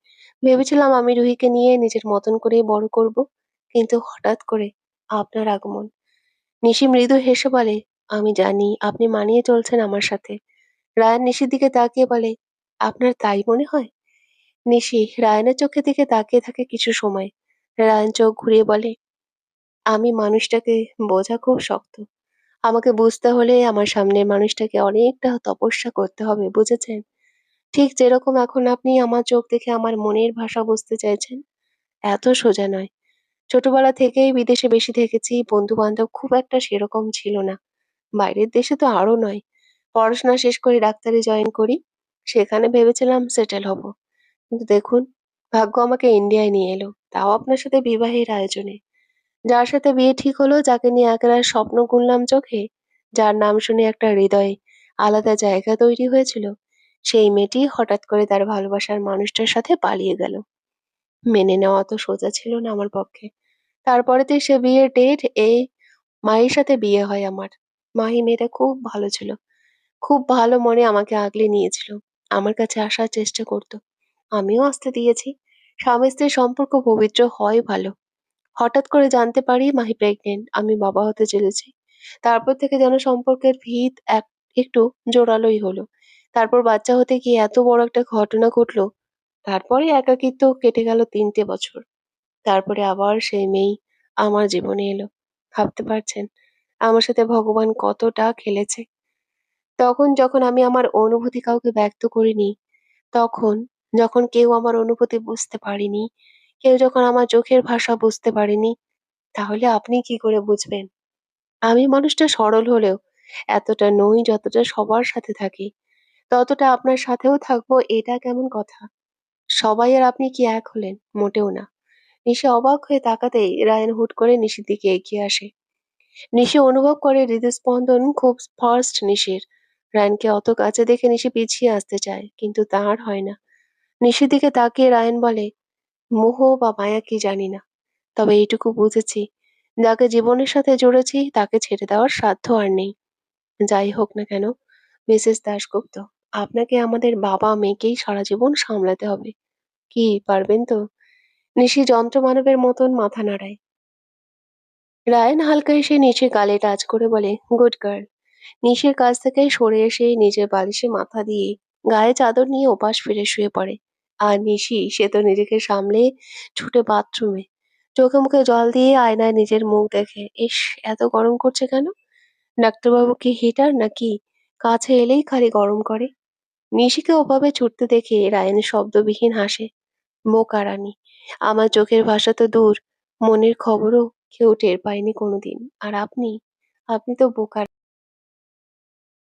ভেবেছিলাম আমি রুহিকে নিয়ে নিজের মতন করেই বড় করব। কিন্তু হঠাৎ করে আপনার আগমন। নিশি মৃদু হেসে বলে, আমি জানি আপনি মানিয়ে চলছেন আমার সাথে। রায়ান নিশির দিকে তাকিয়ে বলে, আপনার তাই মনে হয়? নিশি রায়ানের চোখের দিকে তাকিয়ে থাকে কিছু সময়। রায়ান চোখ ঘুরিয়ে বলে, আমি মানুষটাকে বোঝা খুব শক্ত। আমাকে বুঝতে হলে আমার সামনের মানুষটাকে অনেকটা তপস্যা করতে হবে, বুঝেছেন? ঠিক যেরকম এখন আপনি আমার চোখ দেখে আমার মনের ভাষা বুঝতে চাইছেন, এত সোজা নয়। ছোটবেলা থেকেই বিদেশে বেশি থেকেছি, বন্ধু-বান্ধব খুব একটা সেরকম ছিল না। বাইরের দেশে তো আরো নয়। পড়াশোনা শেষ করে ডাক্তারি জয়েন করি। সেখানে ভেবেছিলাম সেটেল হব। কিন্তু দেখুন, ভাগ্য আমাকে ইন্ডিয়ায় নিয়ে এলো। তাও আপনার সাথে বিবাহের আয়োজনে। যার সাথে বিয়ে ঠিক হলো, যাকে নিয়ে একরাশ স্বপ্ন গুনলাম চোখে, যার নাম শুনে একটা হৃদয়ে আলাদা জায়গা তৈরি হয়েছিল, সেই মেয়েটি হঠাৎ করে তার ভালোবাসার মানুষটার সাথে পালিয়ে গেল। মেনে নেওয়া তো সোজা ছিল না আমার পক্ষে। তারপরেতে সে বিয়ের ডেট মাহির সাথে বিয়ে হয় আমার। মাহি মেয়েটা খুব ভালো ছিল। খুব ভালো মনে আমাকে আগলে নিয়েছিল। আমার কাছে আসার চেষ্টা করত। আমিও আসতে দিয়েছি। স্বামী-স্ত্রীর সম্পর্ক পবিত্র হয় ভালো। হঠাৎ করে জানতে পারি মাহি প্রেগনেন্ট। আমি বাবা হতে চলেছি। তারপর থেকে যেন সম্পর্কের ভিত একটু জোরালোই হলো। তারপর বাচ্চা হতে গিয়ে এত বড় একটা ঘটনা ঘটলো। তারপরে একাকিত্ব কেটে গেল ৩টে বছর। তারপরে আবার সেই মেয়েই আমার জীবনে এলো। ভাবতে পারছেন আমার সাথে ভগবান কতটা খেলেছে। তখন যখন আমি আমার অনুভূতি কাউকে ব্যক্ত করিনি, তখন যখন কেউ আমার অনুভূতি বুঝতে পারেনি, কেউ যখন আমার চোখের ভাষা বুঝতে পারেনি, তাহলে আপনি কি করে বুঝবেন? আমি মানুষটা সরল হলেও এতটা নই যতটা সবার সাথে থাকি। ততটা আপনার সাথেও থাকবো এটা কেমন কথা? সবাই আর আপনি কি এক হলেন? মোটেও না। নিশি অবাক হয়ে তাকাতেই রায়ান হুট করে নিশির দিকে এগিয়ে আসে। নিশি অনুভব করে হৃদস্পন্দন খুব ফাস্ট নিশির। রায়ানকে অত কাছে দেখে নিশি পিছিয়ে আসতে চায়, কিন্তু তার হয় না। নিশির দিকে তাকিয়ে রায়ান বলে, মোহ বা মায়া কি জানি না। তবে এইটুকু বুঝেছি, যাকে জীবনের সাথে জুড়েছি তাকে ছেড়ে দেওয়ার সাধ্য আর নেই। যাই হোক না কেন, মিসেস দাশগুপ্ত, আপনাকে আমাদের বাবা মেয়েকেই সারা জীবন সামলাতে হবে। কি পারবেন তো? নিশি যন্ত্রমানবের মতন মাথা নাড়ায়। রায়ান হালকা হেসে নিশির গালে টাচ করে বলে, গুড গার্ল। নিশির কাছ থেকে সরে এসে নিজের বালিশে মাথা দিয়ে গায়ে চাদর নিয়ে ওপাশ ফিরে শুয়ে পড়ে। আর নিশি সে তো নিজেকে সামলে ছুটে বাথরুমে। চোখে মুখে জল দিয়ে আয়নায় নিজের মুখ দেখে, ইস, এত গরম করছে কেন? ডাক্তারবাবু কি হিটার নাকি? কাছে এলেই খালি গরম করে। নিশিকে ওভাবে ছুটতে দেখে রায়ান শব্দবিহীন হাসে। বোকা রানী, আমার চোখের ভাষা তো দূর, মনের খবরও কেউ টের পায়নি কোনোদিন। আর আপনি, আপনি তো বোকা।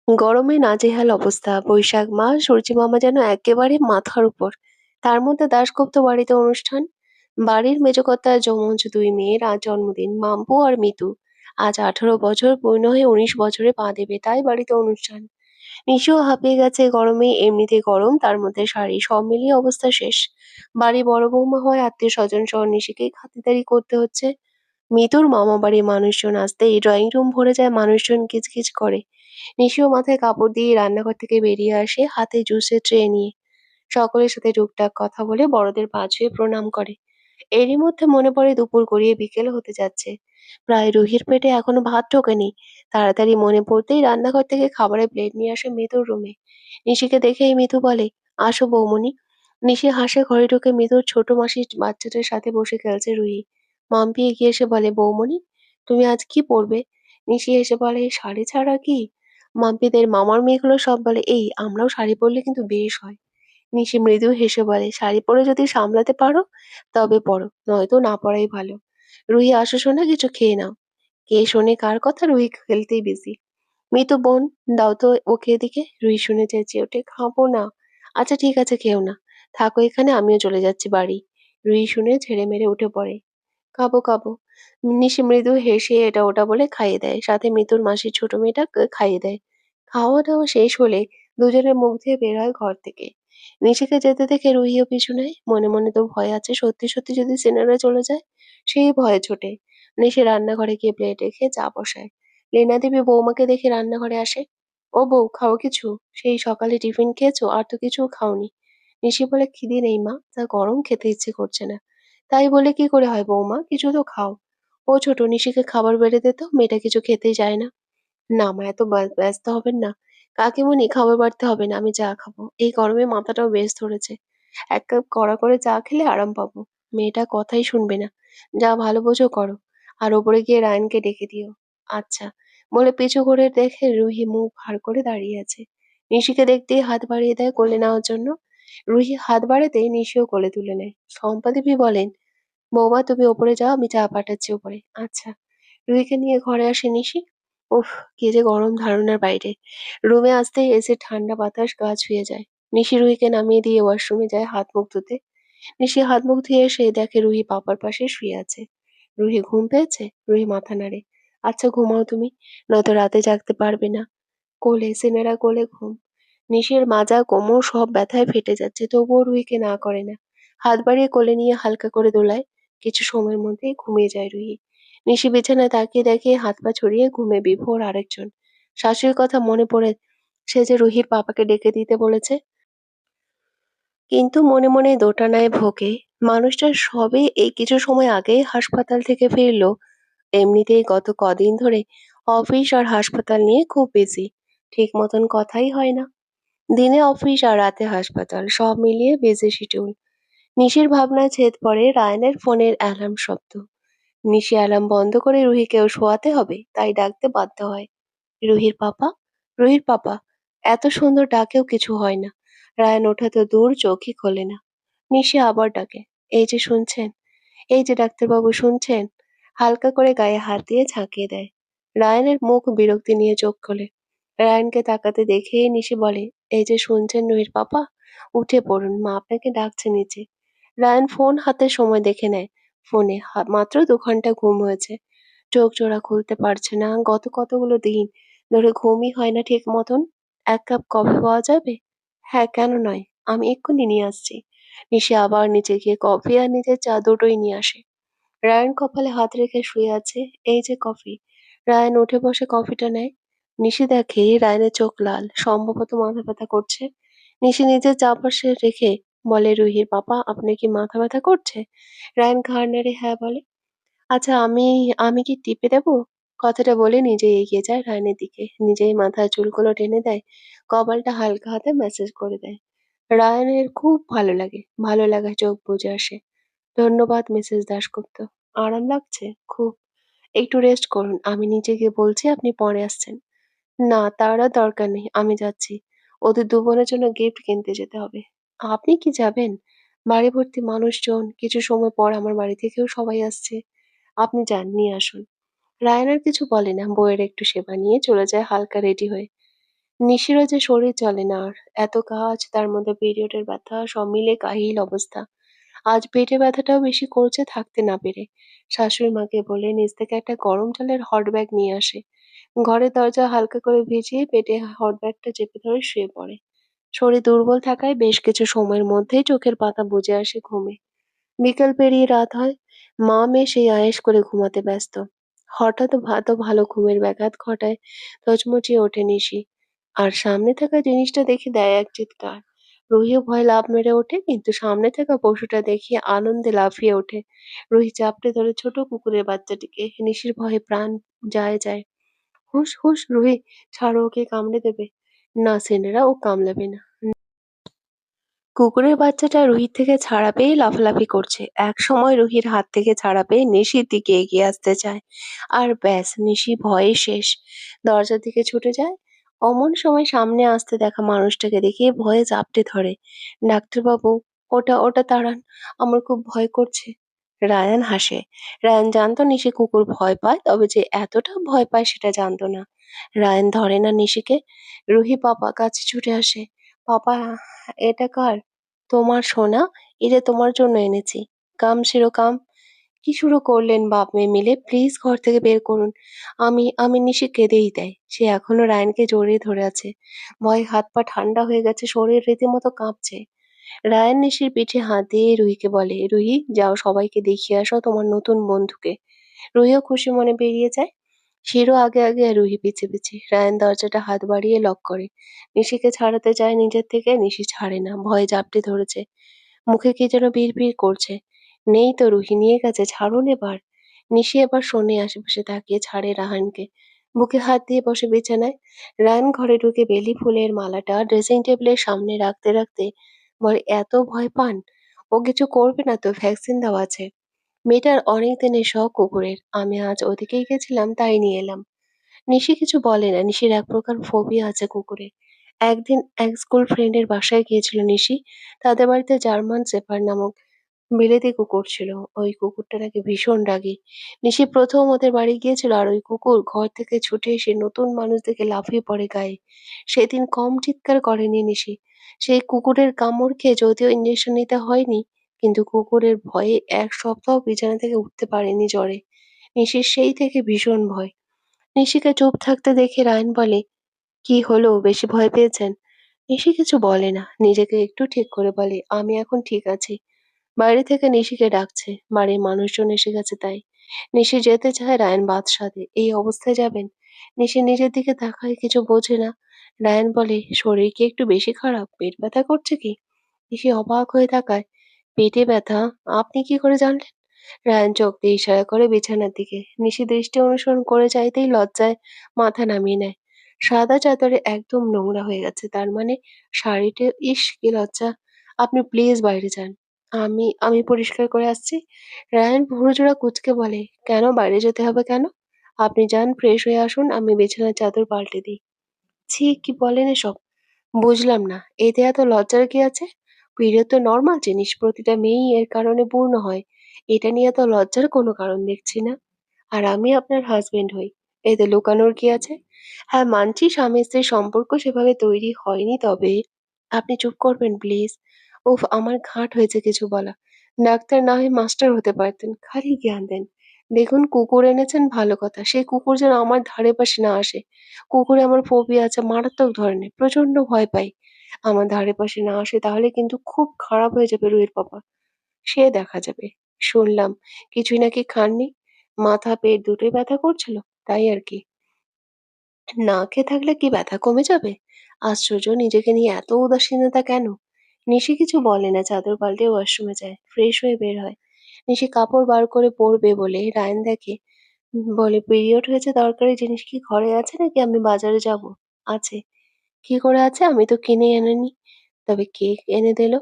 গরমে নাজেহাল অবস্থা। বৈশাখ মাস, সূর্যিমামা যেন একেবারে মাথার উপর। তার মধ্যে দাশগুপ্ত বাড়িতে অনুষ্ঠান। বাড়ির মেজকর্তার যমজ ২ মেয়ের আজ জন্মদিন, মাম্পু আর মিতু। আজ ১৮ বছর পূর্ণ হয়ে ১৯ বছরে পা দেবে, তাই বাড়িতে অনুষ্ঠান। নিশিও হাঁপিয়ে গেছে গরমে, এমনিতে গরম, তার মধ্যে শাড়ি, সব মিলিয়ে অবস্থা শেষ। বাড়ি বড় বৌমা হয় আত্মীয় স্বজন সহ নিশিকেই খাতিরদারি করতে হচ্ছে। মিতুর মামাবাড়ির মানুষজন আসতেই ড্রয়িং রুম ভরে যায়, মানুষজন কিচকিচ করে। নিশিও মাথায় কাপড় দিয়ে রান্নাঘর থেকে বেরিয়ে আসে, হাতে জুসের ট্রে নিয়ে। সকলের সাথে টুকটাক কথা বলে বড়দের পা ছুঁয়ে প্রণাম করে। এরই মধ্যে মনে পড়ে দুপুর গড়িয়ে বিকেল হতে যাচ্ছে। প্রায় রুহির পেটে এখনো ভাত ঢোকেনি। তাড়াতাড়ি মনে পড়তেই রান্নাঘর থেকে খাবারের প্লেট নিয়ে আসে মিতুর রুমে। নিশিকে দেখেই মিতু বলে, আসো বৌমনি। নিশি হাসে ঘরে ঢুকে মিতুর ছোট মাসির বাচ্চাটার সাথে বসে খেলছে রুহি। মাম্পি এগিয়ে এসে বলে, বৌমনি, তুমি আজ কি পরবে? নিশি এসে বলে, শাড়ি ছাড়া কি? মাম্পিদের মামার মেয়েগুলো সব বলে, এই আমরাও শাড়ি পরলে কিন্তু বেশ হয়। নিশি মৃদু হেসে বলে, শাড়ি পরে যদি সামলাতে পারো তবে পরো, নয়তো না পরাই ভালো। রুহি, আসো শোনা, কিছু খেয়ে নাও। কে শোনে কার কথা? রুহি খেলতেই বিজি। মিতু, বোন, দাও তো ওকে এদিকে। রুহি শুনে চেঁচিয়ে ওঠে, খাবো না। আচ্ছা ঠিক আছে, খেও না, থাকো এখানে, আমিও চলে যাচ্ছি বাড়ি। রুহি শুনে ঝেড়ে মেরে উঠে পড়ে। খাবো খাবো। নিশি মৃদু হেসে এটা ওটা বলে খাইয়ে দেয়, সাথে মিতুর মাসির ছোট মেয়েটা খাইয়ে দেয়। খাওয়া-দাওয়া শেষ হলে দুজনে মুখ ধুয়ে বের হয় ঘর থেকে। নিশিকে যেতে দেখে রুহিও পিছু নেয়। মনে মনে তো ভয় আছে, সত্যি সত্যি যদি সিনারা চলে যায়? সেই ভয়ে ছোটে। নিশি রান্নাঘরে গিয়ে প্লেট রেখে চা বসায়। লীনা দেবী বৌমাকে দেখে রান্নাঘরে আসে। ও বউ, খাও কিছু? সেই সকালে টিফিন খেয়েছো আর তো কিছুও খাওনি। নিশি বলে, খিদে নেই মা, যা গরম খেতে ইচ্ছে করছে না। তাই বলে কি করে হয় বৌমা, কিছু তো খাও। ও ছোট, নিশিকে খাবার বেড়ে দে তো, মেয়েটা কিছু খেতেই চায় না। না মা, এত ব্যস্ত হবেন না। কাকিমুনি, খাবার বাড়তে হবে না, আমি চা খাবো। এই গরমে মাথাটাও বেশ ধরেছে। এক কাপ কড়া করে চা খেলে আরাম পাবো। মেয়েটা কথাই শুনবে না। যা ভালো বোঝো করো। আর ওপরে গিয়ে রায়নকে ডেকে দিও। আচ্ছা। বলে পিছু করে দেখে রুহি মুখ ভার করে দাঁড়িয়ে আছে। নিশিকে দেখতেই হাত বাড়িয়ে দেয় কোলে নেওয়ার জন্য। রুহি হাত বাড়াতেই নিশিও কোলে তুলে নেয়। শম্পাদেবী বলেন, বৌমা তুমি ওপরে যাও, আমি চা পাঠাচ্ছি ওপরে। আচ্ছা। রুহিকে নিয়ে ঘরে আসে নিশি। উফ, কি যে গরম ধারণার বাইরে। রুমে আসতেই এসির ঠান্ডা বাতাস গা ছুঁয়ে যায়। নিশি রুহিকে নামিয়ে দিয়ে ওয়াশরুমে যায় হাত মুখ ধুতে। নিশি হাত মুখ ধুয়ে এসে দেখে রুহি পাপার পাশে শুয়ে আছে। রুহি ঘুম পেয়েছে? রুহি মাথা নাড়ে। আচ্ছা ঘুমাও তুমি, নয়তো রাতে জাগতে পারবে না। কোলে সিনেরা, কোলে ঘুম। নিশির মাজা কোমর সব ব্যথায় ফেটে যাচ্ছে, তবুও রুহিকে না করে না। হাত বাড়িয়ে কোলে নিয়ে হালকা করে দোলায়। কিছু সময়ের মধ্যেই ঘুমিয়ে যায় রুহি। নিশি বিছানায় তাকিয়ে দেখে হাত পা ছড়িয়ে ঘুমে বিভোর আরেকজন। শাশুড়ির কথা মনে পড়ে, সে যে রুহির পাপাকে ডেকে দিতে বলেছে। কিন্তু মনে মনে দোটানায় ভোগে। মানুষটা সবে এই কিছু সময় আগেই হাসপাতাল থেকে ফিরলো। এমনিতেই গত কদিন ধরে অফিস আর হাসপাতাল নিয়ে খুব বিজি। ঠিক মতন কথাই হয় না। দিনে অফিস আর রাতে হাসপাতাল, সব মিলিয়ে বিজি শিডিউল। নিশির ভাবনায় ছেদ পড়ে রায়নের ফোনের অ্যালার্ম শব্দ। নিশি অ্যালার্ম বন্ধ করে রুহিকেও শোয়াতে হবে, তাই ডাকতে বাধ্য হয়। রুহির পাপা, রুহির পাপা। এত সুন্দর ডাকেও কিছু হয় না। রায়ন ওঠা তো দূর, চোখই খোলে না। নিশি আবার ডাকে, এই যে শুনছেন, এই যে ডাক্তারবাবু শুনছেন। হালকা করে গায়ে হাত দিয়ে ঝাঁকিয়ে দেয়। রায়নের মুখ বিরক্তি নিয়ে চোখ খোলে। রায়নকে তাকাতে দেখেই নিশি বলে, এই যে শুনছেন রুহির পাপা, উঠে পড়ুন, মা আপনাকে ডাকছে নিচে। রায়ান ফোন হাতে সময় দেখে নেয়। ফোনে মাত্র 2 ঘন্টা ঘুম হয়েছে। চোখ জোড়া খুলতে পারছে না। গত কতগুলো দিন ধরে ঘুমই হয় না ঠিক মতন। 1 কাপ কফি পাওয়া যাবে? হ্যাঁ, কেন নয়, আমি এক্ষুনি নিয়ে আসছি। নিশি আবার নিচে গিয়ে কফি আর নিজের চা দুটোই নিয়ে আসে। রায়ান কপালে হাত রেখে শুয়ে আছে। এই যে কফি। রায়ান উঠে বসে কফিটা নেয়। নিশি দেখে রায়ানের চোখ লাল, সম্ভবত মাথা ব্যথা করছে। নিশি নিজের চা পাশে রেখে বলে, রুহির পাপা, আপনার কি মাথা ব্যথা করছে? রায়ান ঘাড় নেড়ে হ্যাঁ বলে। আচ্ছা, আমি আমি কি টিপে দেবো? কথাটা বলে নিজেই এগিয়ে যায় রায়ানের দিকে। নিজেই মাথার চুলগুলো টেনে দেয়। কপালটা হালকা হাতে ম্যাসাজ করে দেয়। রায়ানের খুব ভালো লাগে। ভালো লাগায় চোখ বুজে আসে। ধন্যবাদ মিসেস দাশগুপ্ত। আরাম লাগছে? খুব। একটু রেস্ট করুন। আমি নিচে গিয়ে বলছি, আপনি পরে আসছেন। না, তার আর দরকার নেই। আমি যাচ্ছি। ওদের 2 বোনের জন্য গিফট কিনতে যেতে হবে। আপনি কি যাবেন? বাড়ি ভর্তি মানুষজন। কিছু সময় পর আমার বাড়ি থেকেও সবাই আসছে। আপনি যান, নিয়ে আসুন। রায়ান আর কিছু বলে না। বউয়ের একটু সেবা নিয়ে চলে যায় হালকা রেডি হয়ে। নিশিরও যে শরীর চলে না আর। এত কাজ, তার মধ্যে পিরিয়ডের ব্যথা, সব মিলে কাহিল অবস্থা। আজ পেটে ব্যথাটাও বেশি করছে থাকতে না পেরে। শাশুড়ি মাকে বলে নিচ থেকে একটা গরম জলের হট ব্যাগ নিয়ে আসে। ঘরের দরজা হালকা করে ভিজিয়ে পেটে হট ব্যাগটা চেপে ধরে শুয়ে পড়ে। শরীর দুর্বল থাকায় বেশ কিছু সময়ের মধ্যেই চোখের পাতা বুজে আসে ঘুমে। বিকেল পেরিয়ে রাত হয়। মা মেয়ে সেই আয়েশ করে ঘুমাতে ব্যস্ত। হঠাৎ ভালো ঘুমের ব্যাঘাত ঘটায়। তছমচিয়ে ওঠে নিশি। আর সামনে থাকা জিনিসটা দেখে দেয় এক চিৎকার। রুহিও ভয়ে লাফ মেরে ওঠে, কিন্তু সামনে থাকা পশুটা দেখিয়ে আনন্দে লাফিয়ে ওঠে। রুহি চাপড়ে ধরে ছোট কুকুরের বাচ্চাটিকে। নিশির ভয়ে প্রাণ যায়। হুশ হুশ রুহি, ছাড়ো, ওকে কামড়ে দেবে। না সেনেরা, ও কামড়াবে না। কুকুরের বাচ্চাটা রুহির থেকে ছাড়া পেয়ে লাফালাফি করছে। একসময় রুহির হাত থেকে ছাড়া পেয়ে নিশির দিকে এগিয়ে আসতে চায়। আর ব্যাস, নিশি ভয়ে শেষ। দরজার দিকে ছুটে যায়। অমন সময় সামনে আসতে দেখা মানুষটাকে দেখে ভয়ে জাপটে ধরে। ডাক্তারবাবু, ওটা ওটা তাড়ান, আমার খুব ভয় করছে। রায়ান হাসে। রায়ান জানতো নিশি কুকুর ভয় পায়, তবে যে এতটা ভয় পায় সেটা জানতো না। রায়ান ধরে না নিশিকে। রুহি পাপা কাছে ছুটে আসে। পাপা, এটা কার? তোমার সোনা, এটা তোমার জন্য এনেছি। কাম শিরো কাম। কি শুরু করলেন বাপ মেয়ে মিলে? প্লিজ ঘর থেকে বের করুন। আমি নিশি কেঁদেই দেয়। সে এখনো রায়ানকে জড়িয়ে ধরে আছে। ভয়ে হাত পা ঠান্ডা হয়ে গেছে, শরীর রীতিমতো কাঁপছে। রায়ান নিশির পিঠে হাত দিয়ে রুহিকে বলে, রুহি যাও সবাইকে দেখিয়ে আসো তোমার নতুন বন্ধুকে। রুহিও খুশি মনে বেরিয়ে যায়। শিরো আগে আগে আর রুহি পিছে পিছে। রায়ান দরজাটা হাত বাড়িয়ে লক করে। নিশিকে ছাড়াতে চায় নিজের থেকে, নিশি ছাড়ে না, ভয়ে জাপটে ধরেছে। মুখে কি যেন বিড়বিড় করছে। নেই তো, রুহি নিয়ে গেছে, ছাড়ুন এবার। নিশি এবার শোনে, আশেপাশে তাকিয়ে ছাড়ে রাহানকে। বুকে হাত দিয়ে বসে বিছানায়। রায়ান ঘরে ঢুকে বেলি ফুলের মালাটা ড্রেসিং টেবিলের সামনে রাখতে রাখতে বলে, এত ভয় পান? ও কিছু করবে না তো, ভ্যাকসিন দেওয়া আছে। মেয়েটার অনেক দিনের শখ কুকুরের, আমি আজ ওদিকেই গেছিলাম তাই নিয়ে এলাম। নিশি কিছু বলে না, নিশির এক প্রকার ফোবিয়া আছে কুকুরে। একদিন এক স্কুল ফ্রেন্ডের বাসায় গিয়েছিল নিশি। তাদের বাড়িতে জার্মান শেপার্ড নামক বিলেতি কুকুর ছিল। ওই কুকুরটা নাকি ভীষণ রাগী। নিশি প্রথম ওদের বাড়ি গিয়েছিল আর ওই কুকুর ঘর থেকে ছুটে এসে নতুন মানুষ দেখে লাফিয়ে পড়ে গায়ে। সেদিন কম চিৎকার করেনি নিশি। সেই কুকুরের কামড় খেয়ে যদিও ইঞ্জেকশন নিতে হয়নি, কিন্তু কুকুরের ভয়ে এক সপ্তাহ বিছানা থেকে উঠতে পারেনি জ্বরে। নিশির সেই থেকে ভীষণ ভয়। নিশিকে চুপ থাকতে দেখে রায়ন বলে, কি হলো, বেশি ভয় পেয়েছেন? নিশি কিছু বলে না, নিজেকে একটু ঠিক করে বলে, আমি এখন ঠিক আছি। বাইরে থেকে নিশিকে ডাকছে, বাড়ির মানুষজন এসে গেছে তাই। নিশি যেতে চায়, রায়ান বাদ সাধে, এই অবস্থায় যাবেন? নিশি নিজের দিকে তাকায়, কিছু বোঝে না। রায়ান বলে, শরীর কি একটু বেশি খারাপ, পেট ব্যথা করছে কি? নিশি অবাক হয়ে তাকায়। পেটে ব্যথা? আপনি কি করে জানলেন? রায়ান চোখ দিয়ে ইশারা করে বিছানার দিকে। নিশি দৃষ্টি অনুসরণ করে চাইতেই লজ্জায় মাথা নামিয়ে নেয়। সাদা চাদরে একদম নোংরা হয়ে গেছে, তার মানে শাড়িটা, ইস কি লজ্জা। আপনি প্লিজ বাইরে যান, আমি পরিষ্কার করে আসছি। রায়ান ভুরুজোড়া কুঁচকে বলে, কেন বাইরে যেতে হবে কেন? আপনি যান, ফ্রেশ হয়ে আসুন, আমি বিছানার চাদর পাল্টে দিই। ছি, কি বলেন এসব? বুঝলাম না, এতে এত লজ্জার কি আছে? পিরিয়ড তো নর্মাল জিনিস, প্রতিটা মেয়েই এর কারণে পূর্ণ হয়। এটা নিয়ে এত লজ্জার কোনো কারণ দেখছি না। আর আমি আপনার হাজবেন্ড হই, এতে লুকানোর কি আছে? হ্যাঁ মানছি স্বামী স্ত্রীর সম্পর্ক সেভাবে তৈরি হয়নি, তবে আপনি চুপ করবেন প্লিজ। উফ, আমার ঘাট হয়েছে কিছু বলা। ডাক্তার না হয়ে মাস্টার হতে পারতেন, খালি জ্ঞান দেন। দেখুন কুকুর এনেছেন ভালো কথা, সেই কুকুর যেন আমার ধারে পাশে না আসে। কুকুরে আমার ফোবিয়া আছে, মারাত্মক ধরনের, প্রচন্ড ভয় পাই। আমার ধারে পাশে না আসে তাহলে কিন্তু খুব খারাপ হয়ে যাবে রুহির পাপা। সে দেখা যাবে। শুনলাম কিছুই নাকি খাননি, মাথা পেট দুটোই ব্যথা করছিল, তাই আর কি। না খেয়ে থাকলে কি ব্যথা কমে যাবে? আশ্চর্য, নিজেকে নিয়ে এত উদাসীনতা কেন? নিশি কিছু বলে না, চাদর পাল্টে ওয়াশরুমে যায়, ফ্রেশ হয়ে বের হয়। নিশি কাপড় বার করে পরবে বলে রায়ন দেখে। বলে, পিরিয়ড হয়েছে, দরকারি জিনিস কি ঘরে আছে নাকি আমি বাজারে যাব? আছে। কি করে আছে, আমি তো কিনে এনেনি। তবে কে এনে দিল?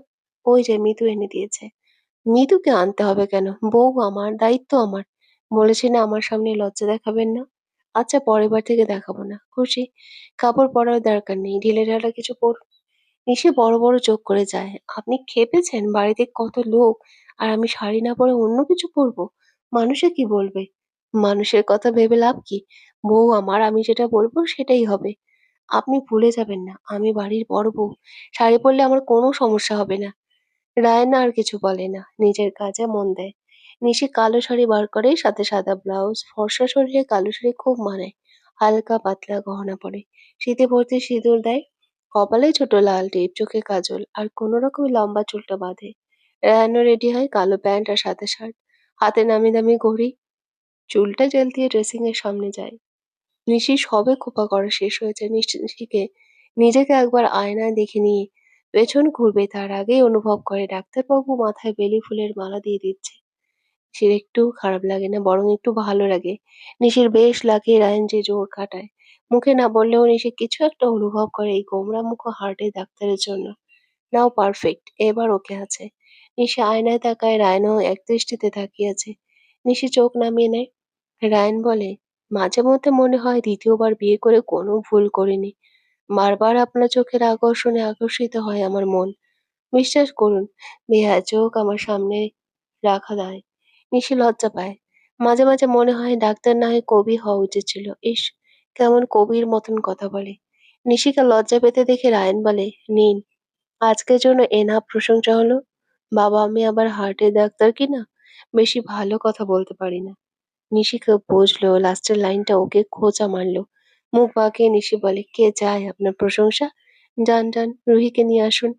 ওই যে মিতু এনে দিয়েছে। মিতুকে আনতে হবে কেন? বউ আমার, দায়িত্ব আমার। বলেছি না আমার সামনে লজ্জা দেখাবেন না? আচ্ছা পরের বার থেকে দেখাবো না, খুশি? কাপড় পরার দরকার নেই, ঢিলেঢালা কিছু পরুন। নিশি বড় বড় চোখ করে যায়। আপনি খেপেছেন, বাড়িতে কত লোক, আর আমি শাড়ি না পরে অন্য কিছু পরবো? মানুষে কি বলবে? মানুষের কথা ভেবে লাভ কি? বউ আমার, আমি যেটা বলবো সেটাই হবে। আপনি ভুলে যাবেন না, আমি বাড়ির বড় বউ। শাড়ি পরলে আমার কোনো সমস্যা হবে না। রায়না আর কিছু বলে না, নিজের কাজে মন দেয়। নিশি কালো শাড়ি বার করে, সাথে সাদা ব্লাউজ, ফর্সা শরীরে কালো শাড়ি খুব মানায়। হালকা পাতলা গহনা পরে, শীতে ভর্তি সিঁদুর দেয়, কপালে ছোট লাল টিপ, চোখে কাজল, আর কোনো রকম লম্বা চুলটা বাঁধে। রায়ানও রেডি হয়, কালো প্যান্ট আর সাদা শার্ট, হাতে নামি দামি ঘড়ি, চুলটা জেল দিয়ে ড্রেসিং এর সামনে যায়। নিশি সবে খোঁপা করা শেষ হয়েছে, নিশিকে নিজেকে একবার আয়নায় দেখে নিয়ে পেছন ঘুরবে তার আগেই অনুভব করে ডাক্তারবাবু মাথায় বেলি ফুলের মালা দিয়ে দিচ্ছে। নিশির একটু খারাপ লাগে না, বরং একটু ভালো লাগে। নিশির বেশ লাগে রায়ন যে জোর খাটায়। মুখে না বললেও নিশি কিছু একটা অনুভব করে এই গোমরা মুখ হার্টের ডাক্তারের জন্য। নাও পারফেক্ট, এবার ওকে আছে। নিশি আয়নায় তাকায়, রায়নও এক দৃষ্টিতে তাকিয়ে আছে। নিশি চোখ নামিয়ে নেয়। রায়ান বলে, মাঝে মধ্যে মনে হয় দ্বিতীয়বার বিয়ে করে কোনো ভুল করিনি। বারবার আপনার চোখের আকর্ষণে আকর্ষিত হয় আমার মন। বিশ্বাস করুন, বেহায়া চোখ আমার সামনে রাখা দায়। নিশি লজ্জা পায়। মাঝে মাঝে মনে হয় ডাক্তার না হয়ে কবি হওয়া উচিত ছিল। ইস, কেমন কবির মতন কথা বলে। নিশিকে লজ্জা পেতে দেখে রায়ান বলে, নিন, আজকের জন্য এনাফ প্রশংসা হলো। বাবা আমি আবার হার্টের ডাক্তার কিনা। বেশি ভালো কথা বলতে পারি না। নিশি খুব বুঝলো, লাস্টের লাইনটা ওকে খোঁচা মারলো। মুখ বাঁকিয়ে নিশি বলে, কে চায় আপনার প্রশংসা? যান যান, রুহিকে নিয়ে আসুন।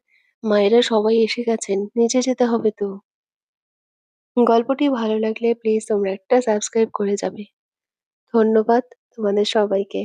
মায়েরা সবাই এসে গেছেন, নিচে যেতে হবে তো। গল্পটি ভালো লাগলে প্লিজ তোমরা একটা সাবস্ক্রাইব করে যাবে। ধন্যবাদ তোমাদের সবাইকে।